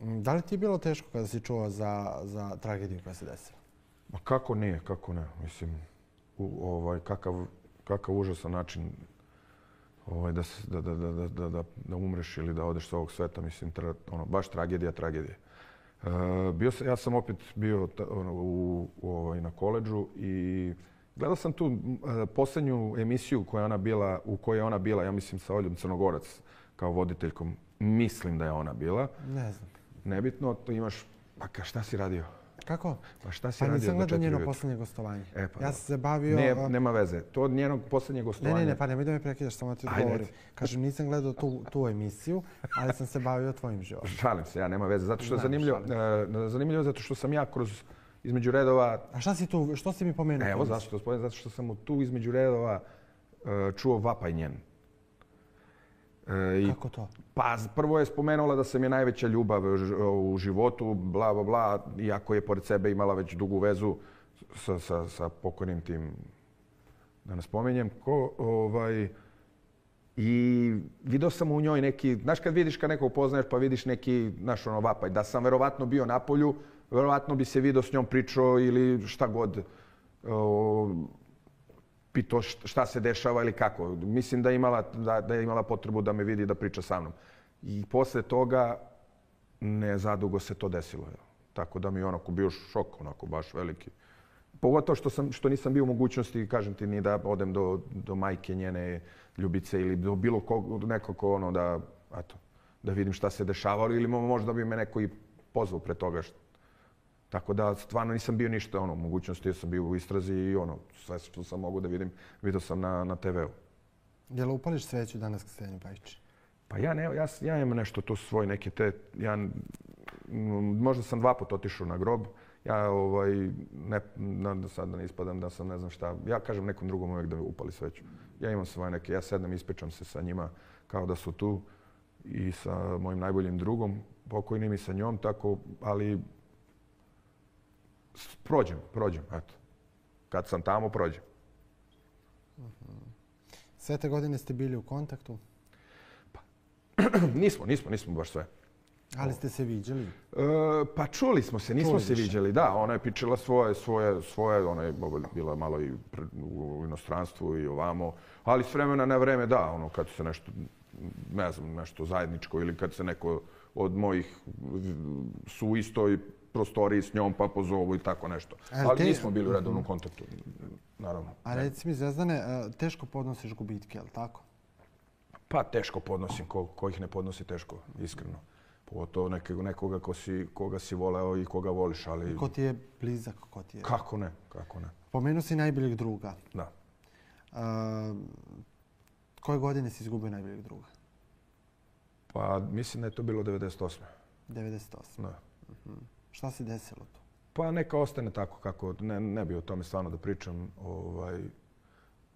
Da li ti je bilo teško kada si čuo za tragediju koja se desila? Ma kako nije, kako ne. Mislim, kakav užasan način da umreš ili da odeš s ovog sveta. Mislim, baš tragedija. Ja sam opet bio na koledžu i gledao sam tu posljednju emisiju u kojoj je ona bila, ja mislim sa Oljom Crnogorac kao voditeljkom. Mislim da je ona bila. Ne znam. Nebitno, to imaš... Pa šta si radio? Kako? Pa šta si radio? Nisam gledao njeno posljednje gostovanje. Ja sam se bavio... Nema veze. To od njenog posljednjeg gostovanja... Ne, pa nemoj da me prekidaš, samo ti odgovorim. Kažem, nisam gledao tu emisiju, ali sam se bavio tvojim životom. Šalim se, nema veze. Zato što je zanimljivo, zato što sam ja između redova... A što si mi pomenuo? Evo, zato što sam tu između redova čuo vapaj njen. Kako to? Pa prvo je spomenula da sam je najveća ljubav u životu, bla, bla, bla, iako je pored sebe imala već dugu vezu sa pokojnim tim, da ne spominjem, i vidio sam u njoj neki, znaš kad vidiš kad nekog poznaješ pa vidiš neki, znaš vapaj, da sam verovatno bio na polju, verovatno bi se vidio s njom pričao ili šta god, pitao šta se dešava ili kako. Mislim da je imala potrebu da me vidi da priča sa mnom. I posle toga nezadugo se to desilo. Tako da mi je onako bio šok, onako baš veliki. Pogotovo što nisam bio u mogućnosti, kažem ti, ni da odem do majke njene ljubice ili do bilo nekog da vidim šta se dešavalo ili možda bi me neko i pozvao pre toga. Tako da stvarno nisam bio ništa u mogućnosti, ja sam bio u istrazi i sve što sam mogu da vidim, vidio sam na TV-u. Jel upališ sveću danas Kseniju Pajčić? Pa ja imam nešto tu svoje neke te, možda sam 2 puta otišao na grob, sad da ne ispadam da sam ne znam šta, ja kažem nekom drugom uvijek da upali sveću. Ja imam svoje neke, ja sednem, ispečam se sa njima kao da su tu i sa mojim najboljim drugom, pokojnim i sa njom, tako, ali prođem, eto. Kad sam tamo, prođem. Sve te godine ste bili u kontaktu? Nismo baš sve. Ali ste se viđali? Pa čuli smo se, nismo se viđali, da. Ona je pričala svoje, ona je bila malo i u inostranstvu i ovamo, ali s vremena na vreme, da, kad se nešto, ne znam, nešto zajedničko ili kad se neko od mojih su u istoj prostoriji s njom pa pozovu i tako nešto. Ali nismo bili u redovnom kontaktu, naravno. A reci mi, Zvezdane, teško podnosiš gubitke, je li tako? Pa teško podnosim, ko ih ne podnosi teško, iskreno. Pogotovo nekoga koga si voleo i koga voliš, ali... Ko ti je blizak, ko ti je... Kako ne. Pomenuo si najboljeg druga. Da. Koje godine si izgubio najboljeg druga? Pa mislim da je to bilo 98. 98? Da. Šta se desilo tu? Pa neka ostane tako kako, ne bi o tome stvarno da pričam.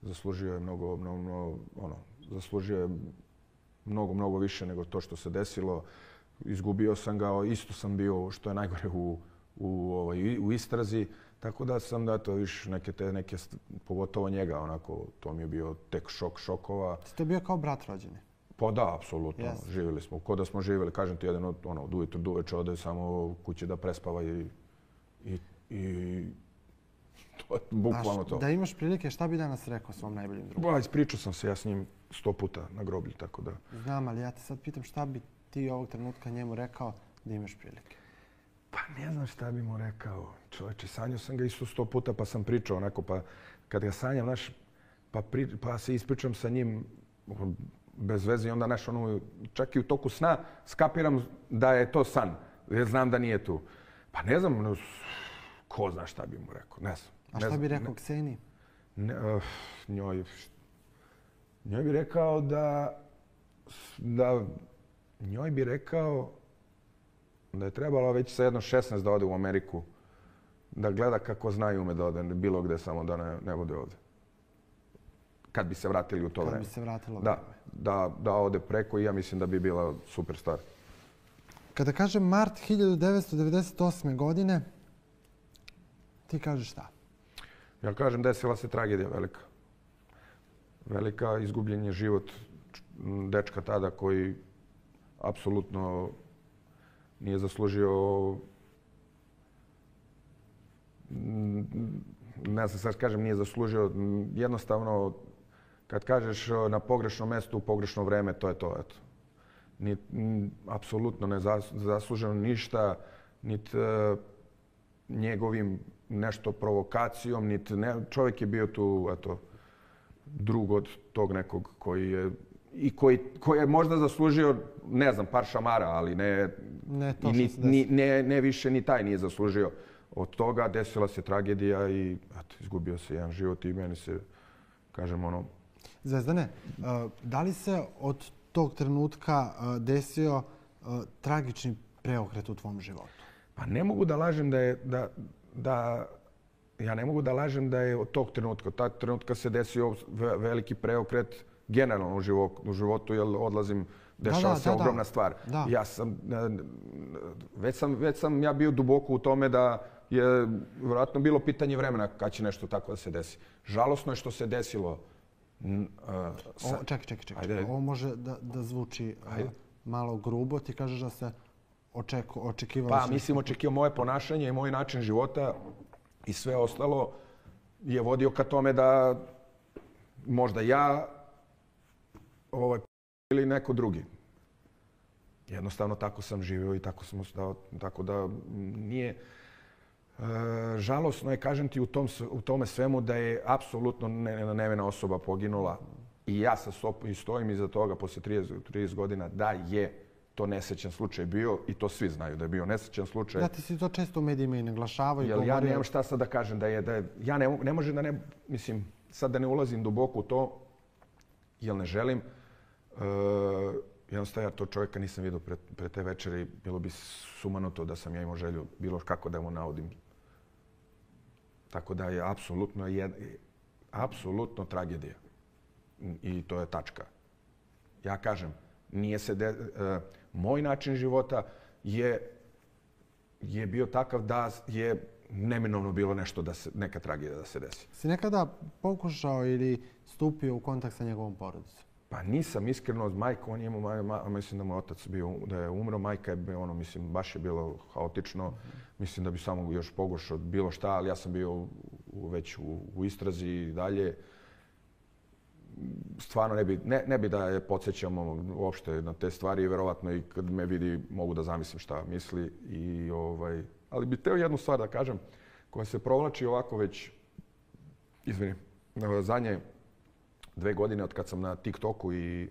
Zaslužio je mnogo više nego to što se desilo. Izgubio sam ga, isto sam bio, što je najgore, u istrazi. Tako da sam, da to viš neke, pogotovo njega, onako, to mi je bio tek šokova. Ste bio kao brat rođeni? Pa da, apsolutno. Živjeli smo. Ko da smo živjeli, kažem ti, jedan od ujutru do uveče ode samo kući da prespava i to je bukvalno to. Da imaš prilike, šta bi danas rekao svom najboljem drugu? Ba, ispričao sam se ja s njim 100 puta na groblju, tako da... Znam, ali ja te sad pitam šta bi ti ovog trenutka njemu rekao da imaš prilike? Pa ne znam šta bi mu rekao. Čovječe, sanjao sam ga isto 100 puta pa sam pričao onako, pa kad ga sanjam, znaš, pa se ispričam sa njim bez veze i onda, znaš, čak i u toku sna skapiram da je to san, jer znam da nije tu. Pa ne znam, ko zna šta bi mu rekao, ne znam. A šta bi rekao Kseniji? Njoj bi rekao njoj bi rekao da je trebalo već sa jedno 16 da ode u Ameriku, da gleda kako zna i ume da ode bilo gde, samo da ne bude ovde. Kad bi se vratili u to vreme. Kad bi se vratilo vreme. Da ode preko i ja mislim da bi bila superstar. Kada kažem mart 1998. godine, ti kažeš šta? Ja kažem desila se tragedija velika. Velika, izgubljen je život dečka tada koji apsolutno nije zaslužio, ne znam sad kažem nije zaslužio, jednostavno kad kažeš na pogrešnom mjestu u pogrešno vreme, to je to, eto. Apsolutno ne zasluženo ništa, niti njegovim nešto provokacijom, niti čovjek je bio tu, eto, drug od tog nekog koji je i koji je možda zaslužio, ne znam, par šamara, ali ne više ni taj nije zaslužio. Od toga desila se tragedija i eto, izgubio se jedan život i meni se, kažem, ono... Zvezdane, da li se od tog trenutka desio tragični preokret u tvom životu? Pa ne mogu da lažem ja ne mogu da lažem da je od tog trenutka. Od tog trenutka se desio veliki preokret generalno u životu, jer odlazim, dešava se ogromna stvar. Ja sam, već sam ja bio duboko u tome da je vjerojatno bilo pitanje vremena kad će nešto tako da se desi. Žalosno je što se desilo. Čekaj. Ovo može da zvuči malo grubo. Ti kažeš da se očekivalo... Pa mislim, očekivao moje ponašanje i moj način života i sve ostalo je vodio ka tome da možda ja ili neko drugi. Jednostavno tako sam živio i tako sam ostao. Tako da nije... Žalosno je, kažem ti, u tome svemu da je apsolutno nevina osoba poginula i ja stojim iza toga posle 30 godina da je to nesrećan slučaj bio i to svi znaju da je bio nesrećan slučaj. Da, ti si to često u medijima i naglašavaju. Jer ja nemam šta sad da kažem da je... Ja ne može da ne... Mislim, sad da ne ulazim duboko u to, jer ne želim. Jednostavno, ja to čovjeka nisam vidio pre te večeri. Bilo bi sumanuto da sam ja imao želju bilo kako da mu navodim. Tako da je apsolutno tragedija. I to je tačka. Ja kažem, moj način života je bio takav da je neminovno bilo nešto neka tragedija da se desi. Si nekada pokušao ili stupio u kontakt sa njegovom porodicom? Pa nisam, iskreno, majka, on je imao, mislim da mu otac bio, da je umro, majka je, mislim, baš je bilo haotično. Mislim da bi samo još pogoršao bilo šta, ali ja sam bio već u istrazi i dalje. Stvarno ne bi da je podsjećamo uopšte na te stvari i verovatno i kad me vidi mogu da zamislim šta misli. Ali bih hteo jednu stvar da kažem koja se provlači ovako već, zadnje 2 godine od kad sam na TikToku i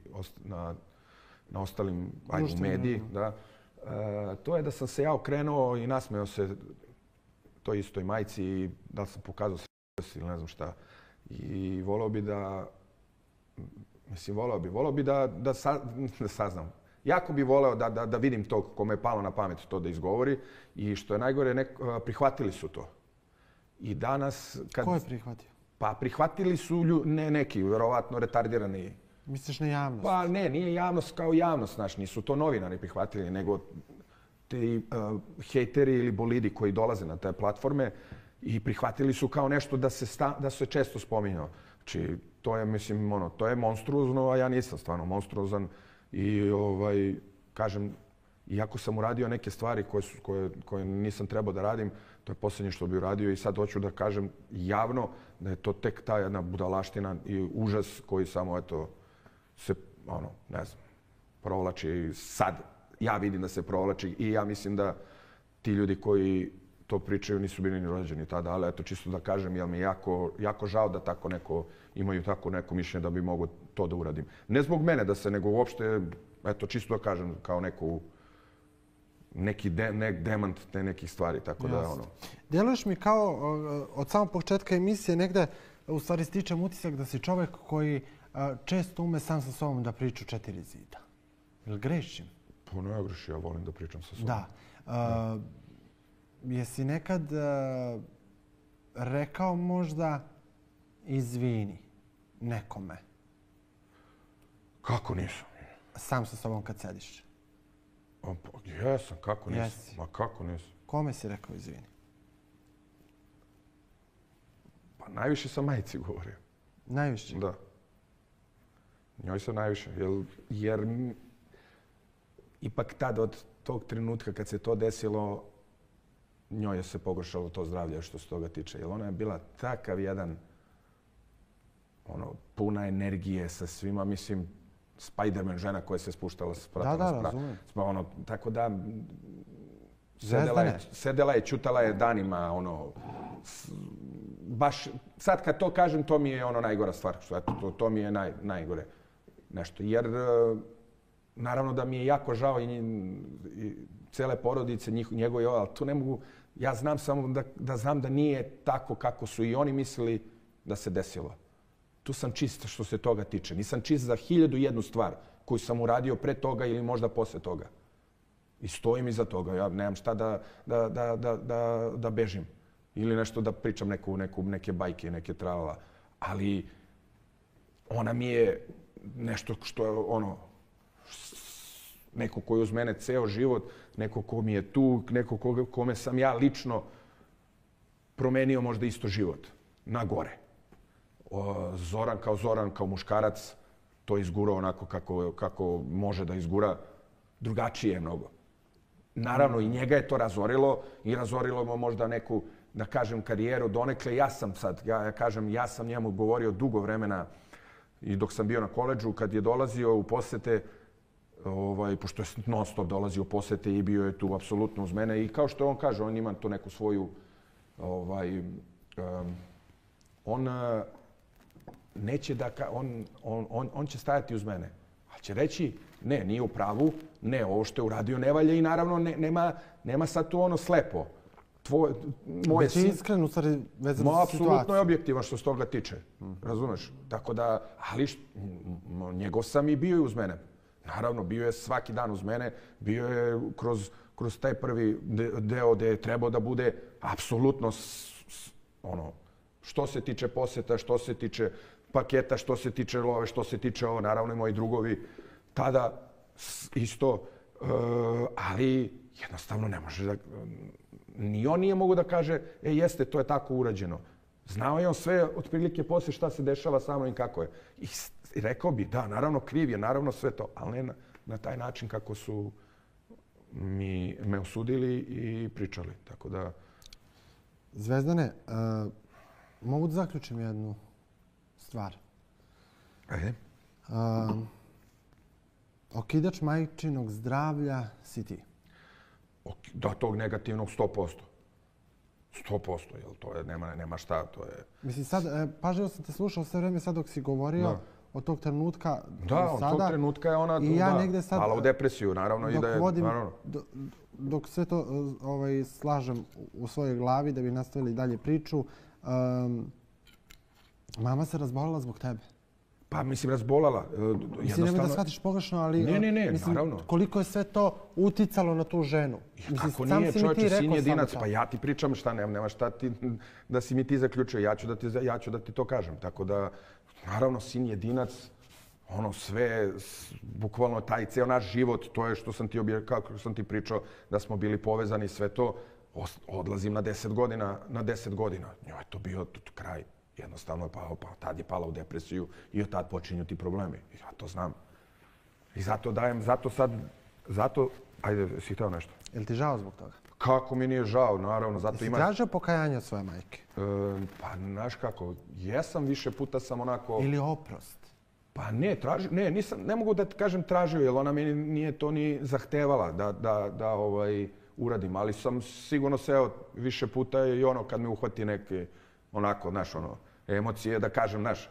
na ostalim mediji, to je da sam se ja okrenuo i nasmeo se toj istoj majci i da sam pokazao se ili ne znam šta. I voleo bi da, da saznam. Jako bi voleo da vidim to kome je palo na pamet to da izgovori i što je najgore, prihvatili su to. I danas... Ko je prihvatio? Pa prihvatili su neki, verovatno retardirani. Misliš na javnost? Pa ne, nije javnost kao javnost, znaš, nisu to novinari prihvatili, nego ti hejteri ili bolidi koji dolaze na te platforme i prihvatili su kao nešto da se često spominjao. Znači, to je, mislim, to je monstruozno, a ja nisam stvarno monstruozan. I, kažem, iako sam uradio neke stvari koje nisam trebao da radim, to je posljednje što bi uradio i sad hoću da kažem javno da je to tek ta jedna budalaština i užas koji samo, eto, se, ne znam, provlači sad. Ja vidim da se provlači i ja mislim da ti ljudi koji to pričaju nisu bili ni rođeni tada, ali eto, čisto da kažem, jer mi je jako žao da imaju tako neko mišljenje da bi mogo to da uradim. Ne zbog mene da se, nego uopšte, eto, čisto da kažem, kao neki demant te nekih stvari, tako da, Djeluješ mi kao, od samog početka emisije, negde, u stvari stičem utisak da si čovek koji često ume sam sa sobom da priča u 4 zida. Jel grešim? Pa ne greši, ja volim da pričam sa sobom. Da. Jesi nekad rekao možda izvini nekome? Kako nisam? Sam sa sobom kad sediš? Jesam, kako nisam? Ma kako nisam? Kome si rekao izvini? Pa najviše sam majici govorio. Najviše? Da. Njoj sam najviše, jer ipak tad od tog trenutka kad se to desilo, njoj je se pogoršalo to zdravlje što se toga tiče. Jer ona je bila takav jedan, puna energije sa svima, mislim, Spider-Man žena koja se spuštala s sprata na sprat. Da, razumijem. Tako da, sedela je, čutala je danima, baš, sad kad to kažem, to mi je najgora stvar. To mi je najgore nešto. Jer, naravno da mi je jako žao i cele porodice, njegove, ali tu ne mogu, ja znam samo da znam da nije tako kako su i oni mislili da se desilo. Tu sam čist što se toga tiče. Nisam čist za 1001 stvar koju sam uradio pre toga ili možda posle toga. I stojim iza toga. Ja nemam šta da bežim. Ili nešto da pričam neke bajke, neke tralala. Ali ona mi je nešto što je neko koji uz mene ceo život, neko ko mi je tu, neko kome sam ja lično promenio možda isto život. Na gore. Zoran kao muškarac to izgura onako kako može da izgura. Drugačije je mnogo. Naravno i njega je to razorilo i razorilo mu možda neku, da kažem, karijeru donekle. Ja sam njemu govorio dugo vremena i dok sam bio na koledžu, kad je dolazio u posete, pošto je non stop dolazio u posete i bio je tu apsolutno uz mene i kao što on kaže, on ima tu neku svoju, on neće da, on će stajati uz mene, ali će reći ne, nije u pravu, ne, ovo što je uradio ne valja i naravno nema sad tu slepo. Već je iskren u stvari vezano za situaciju. Apsolutno je objektivan što se toga tiče, razumeš? Tako da, ali njegov sam i bio i uz mene. Naravno, bio je svaki dan uz mene, bio je kroz taj prvi deo gde je trebao da bude apsolutno što se tiče poseta, što se tiče paketa, što se tiče love, što se tiče ovo, naravno i moji drugovi, tada isto, ali jednostavno ne može da, ni on nije mogo da kaže, jeste, to je tako urađeno. Znao je on sve otprilike posle šta se dešava sa mnom i kako je. I rekao bi, da, naravno kriv je, naravno sve to, ali ne na taj način kako su me osudili i pričali. Tako da... Zvezdane, mogu da zaključim jednu stvar. Ajde. Okidač majčinog zdravlja si ti. Da, tog negativnog 100%. 100%, jel? To je, nema šta, to je... Mislim, sad, pažljivo sam te slušao sve vreme sad dok si govorio od tog trenutka do sada. Da, od tog trenutka je ona pala u depresiju, naravno. Dok sve to slažem u svojoj glavi da bi nastavili dalje priču, mama se razbolila zbog tebe. Pa, mislim, razbolala. Mislim, nemoj da shvatiš pogrešno, ali naravno. Koliko je sve to uticalo na tu ženu. Kako nije, čovječe, sin jedinac, pa ja ti pričam šta, nema šta ti, da si mi ti zaključio, ja ću da ti to kažem. Tako da, naravno, sin jedinac, ono sve, bukvalno taj ceo naš život, to je što sam ti kako sam ti pričao, da smo bili povezani, sve to, odlazim na 10 godina, Njoj je to bio kraj. Jednostavno je pao, pa tad je pala u depresiju i od tad počinju ti problemi. Ja to znam. I zato, ajde, si hteo nešto? Je li ti žao zbog toga? Kako mi nije žao, naravno, zato Jesi tražio pokajanje od svoje majke? Pa, znaš kako, jesam, više puta sam onako... Ili oprost? Pa ne mogu da kažem tražio, jer ona meni nije to ni zahtevala da uradim, ali sam sigurno seo više puta i ono kad me uhvati neke onako, znaš, emocije, da kažem, znaš,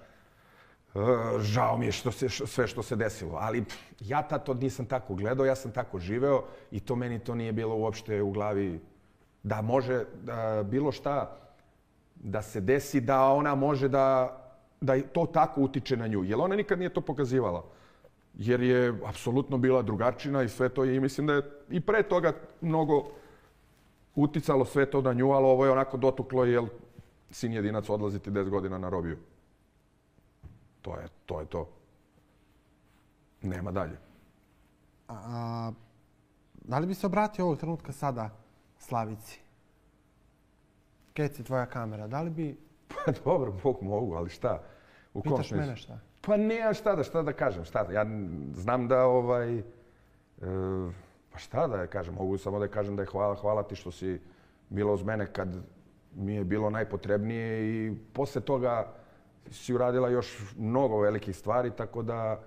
žao mi je sve što se desilo, ali ja tad to nisam tako gledao, ja sam tako živeo i meni to nije bilo uopšte u glavi da može bilo šta da se desi, da ona može da to tako utiče na nju. Jer ona nikad nije to pokazivala. Jer je apsolutno bila drugačina i sve to i mislim da je i pre toga mnogo uticalo sve to na nju, ali ovo je onako dotuklo jer sin jedinac odlaziti 10 godina na robiju. To je to. Nema dalje. Da li bi se obratio ovog trenutka sada Slavici? Keci, tvoja kamera, da li bi... Pa dobro, mogu, ali šta? Pitaš mene šta? Pa ne, a šta da kažem, šta? Ja znam da pa šta da kažem, mogu samo da kažem da je hvala ti što si bila uz mene kad mi je bilo najpotrebnije i posle toga si uradila još mnogo velikih stvari, tako da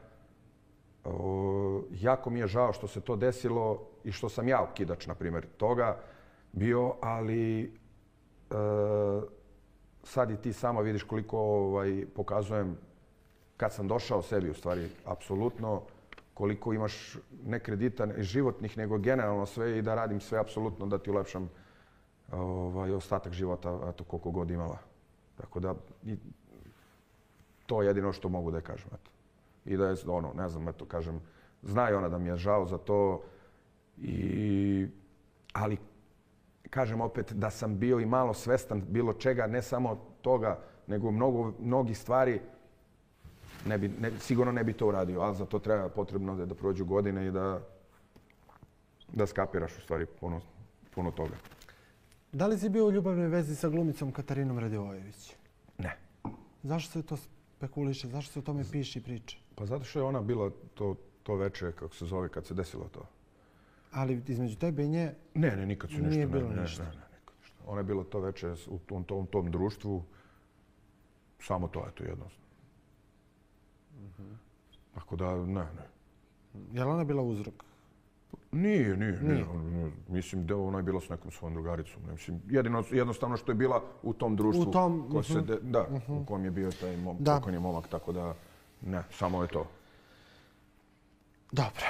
jako mi je žao što se to desilo i što sam ja okidač, na primjer, toga bio, ali sad i ti sama vidiš koliko pokazujem kad sam došao sebi, u stvari, apsolutno, koliko imaš ne kredita životnih, nego generalno sve i da radim sve apsolutno da ti ulepšam ostatak života, eto, koliko god imala. Tako da, to je jedino što mogu da kažem, eto. I da je, ne znam, eto, kažem, zna i ona da mi je žao za to, ali, kažem opet, da sam bio i malo svestan bilo čega, ne samo toga, nego mnogi stvari, sigurno ne bi to uradio, ali za to potrebno da prođu godine i da skapiraš u stvari puno toga. Da li si bio u ljubavnoj vezi sa glumicom Katarinom Radivojević? Ne. Zašto se to spekuliše? Zašto se o tome piše i priča? Pa zato što je ona bila to veče, kako se zove, kad se desilo to. Ali između tebe i nje nikad se nije bilo ništa. Ne, nikad ništa. Ona je bila to veče u tom društvu, samo to, eto, jednostavno. Tako da, ne. Je li ona bila uzrok? Nije. Mislim da ona je bila s nekom svojom drugaricom. Jednostavno što je bila u tom društvu u kojem je bio taj pokojni momak, tako da ne, samo je to. Dobro.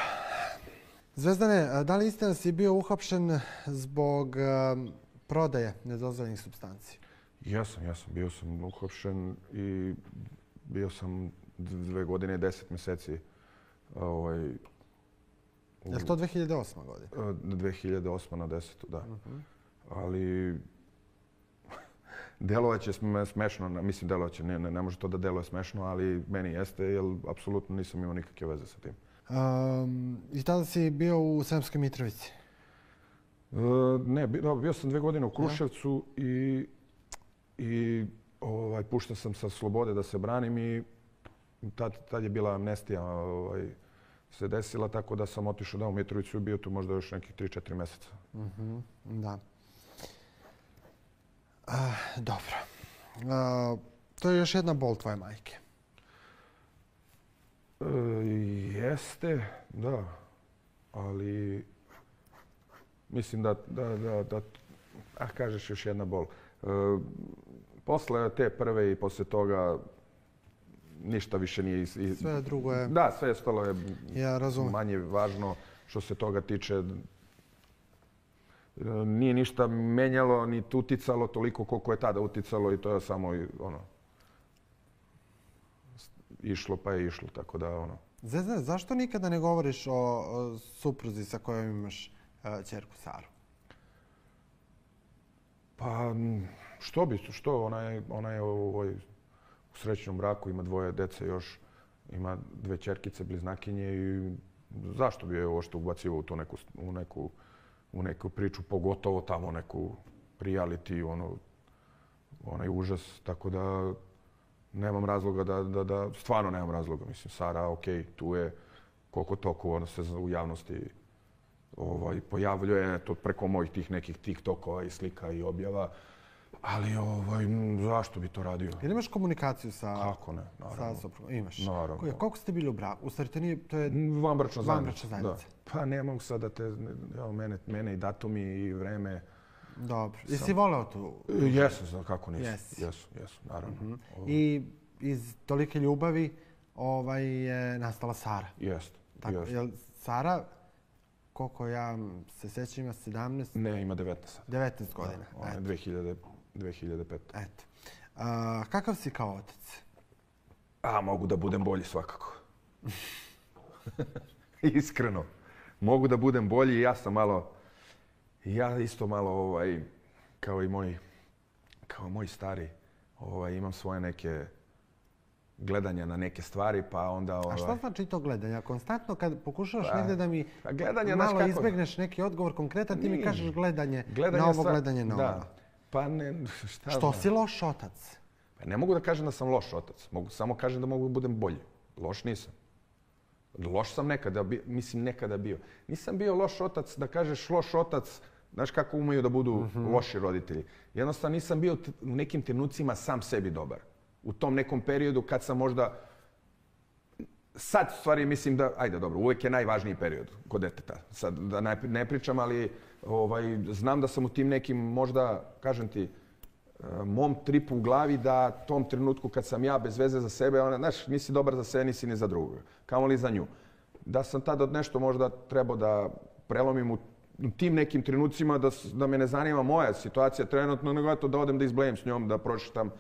Zvezdane, da li istina si bio uhapšen zbog prodaje nedozvoljenih supstanci? Jesam. Bio sam uhapšen i bio sam 2 godine i 10 mjeseci. Je li to 2008. godina? 2008. na 10. da. Ali delovaće smešno, mislim delovaće, ne može to da deluje smešno, ali meni jeste, jer apsolutno nisam imao nikakve veze sa tim. I tada si bio u Sremskoj Mitrovici? Ne, bio sam 2 godine u Kruševcu i pušten sam sa slobode da se branim i tad je bila amnestija se desila, tako da sam otišao u Mitrovicu i bio tu možda još nekih 3-4 mjeseca. Da. Dobro. To je još jedna bol tvoje majke. Jeste, da. Ali mislim da kažeš još jedna bol. Posle te prve i posle toga ništa više nije... Sve drugo je... Da, sve ostalo je manje važno što se toga tiče. Nije ništa menjalo, ni uticalo toliko koliko je tada uticalo i to je samo išlo pa je išlo, tako da Zvezdan, zašto nikada ne govoriš o supruzi sa kojom imaš ćerku Saru? Pa, što? Ona je u srećnom braku, ima 2 dece još. Ima 2 ćerkice, bliznakinje i zašto bi je ovo što ubacivo u neku priču, pogotovo tamo neku reality, onaj užas, tako da nemam razloga da stvarno nemam razloga. Mislim, Sara, okej, tu je koliko toliko, ona se u javnosti pojavljuje to preko mojih tih nekih TikTokova i slika i objava, ali zašto bi to radio? Ili imaš komunikaciju sa... Kako ne, naravno. Sa soprugom? Imaš. Naravno. Koliko ste bili u braku? U stvari to je... Vanbračna zajednica. Da. Pa ne mogu sad da te... Mene i datumi i vreme... Dobro. Jesi voleo tu? Jesam, kako nisam. Jesu, naravno. I iz tolike ljubavi je nastala Sara. Jeste. Jel Sara, koliko ja se sećam, ima 17? Ne, ima 19. 19 godina. Ona je 2005. Eto. Kakav si kao otac? Mogu da budem bolji svakako. Iskreno. Mogu da budem bolji i ja sam malo... Ja isto malo, kao moji stari, imam svoje neke gledanja na neke stvari, pa onda... A što znači to gledanje? Konstantno kad pokušavaš negdje da mi malo izbegneš neki odgovor konkretan, ti mi kažeš gledanje na ovo, gledanje na ovo. Pa ne, šta Što si loš otac? Ne mogu da kažem da sam loš otac. Samo kažem da mogu da budem bolji. Loš nisam. Loš sam nekada bio. Nisam bio loš otac, da kažeš loš otac, znaš kako umeju da budu loši roditelji. Jednostavno nisam bio u nekim trenucima sam sebi dobar. U tom nekom periodu kad sam možda... Sad stvari mislim da, ajde dobro, uvijek je najvažniji period kod deteta. Sad da ne pričam, ali znam da sam u tim nekim možda, kažem ti, mom tripu u glavi da tom trenutku kad sam ja bez veze za sebe, znaš, nisi dobar za sebe, nisi ni za drugoga, kamoli za nju. Da sam tada nešto možda trebao da prelomim u tim nekim trenucima, da me ne zanima moja situacija trenutno, nego eto da odem da izblejem s njom, da pročitam,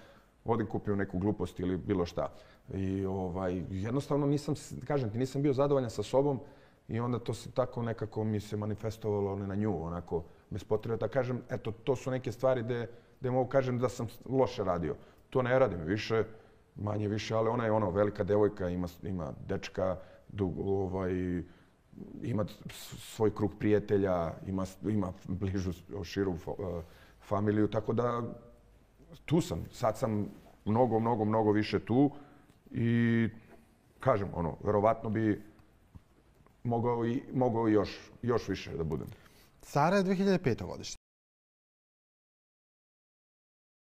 odim kupim neku glupost ili bilo šta. I jednostavno nisam bio zadovoljan sa sobom i onda to se tako nekako mi se manifestovalo na nju, onako, bez potrebe da kažem, eto, to su neke stvari gde mogu kažem da sam loše radio. To ne radim više, manje više, ali ona je velika devojka, ima dečka, ima svoj krug prijatelja, ima bližu, širu familiju, tako da tu sam. Sad sam mnogo više tu i kažem, verovatno bi mogao i još više da budem. Sara je 2005. godište.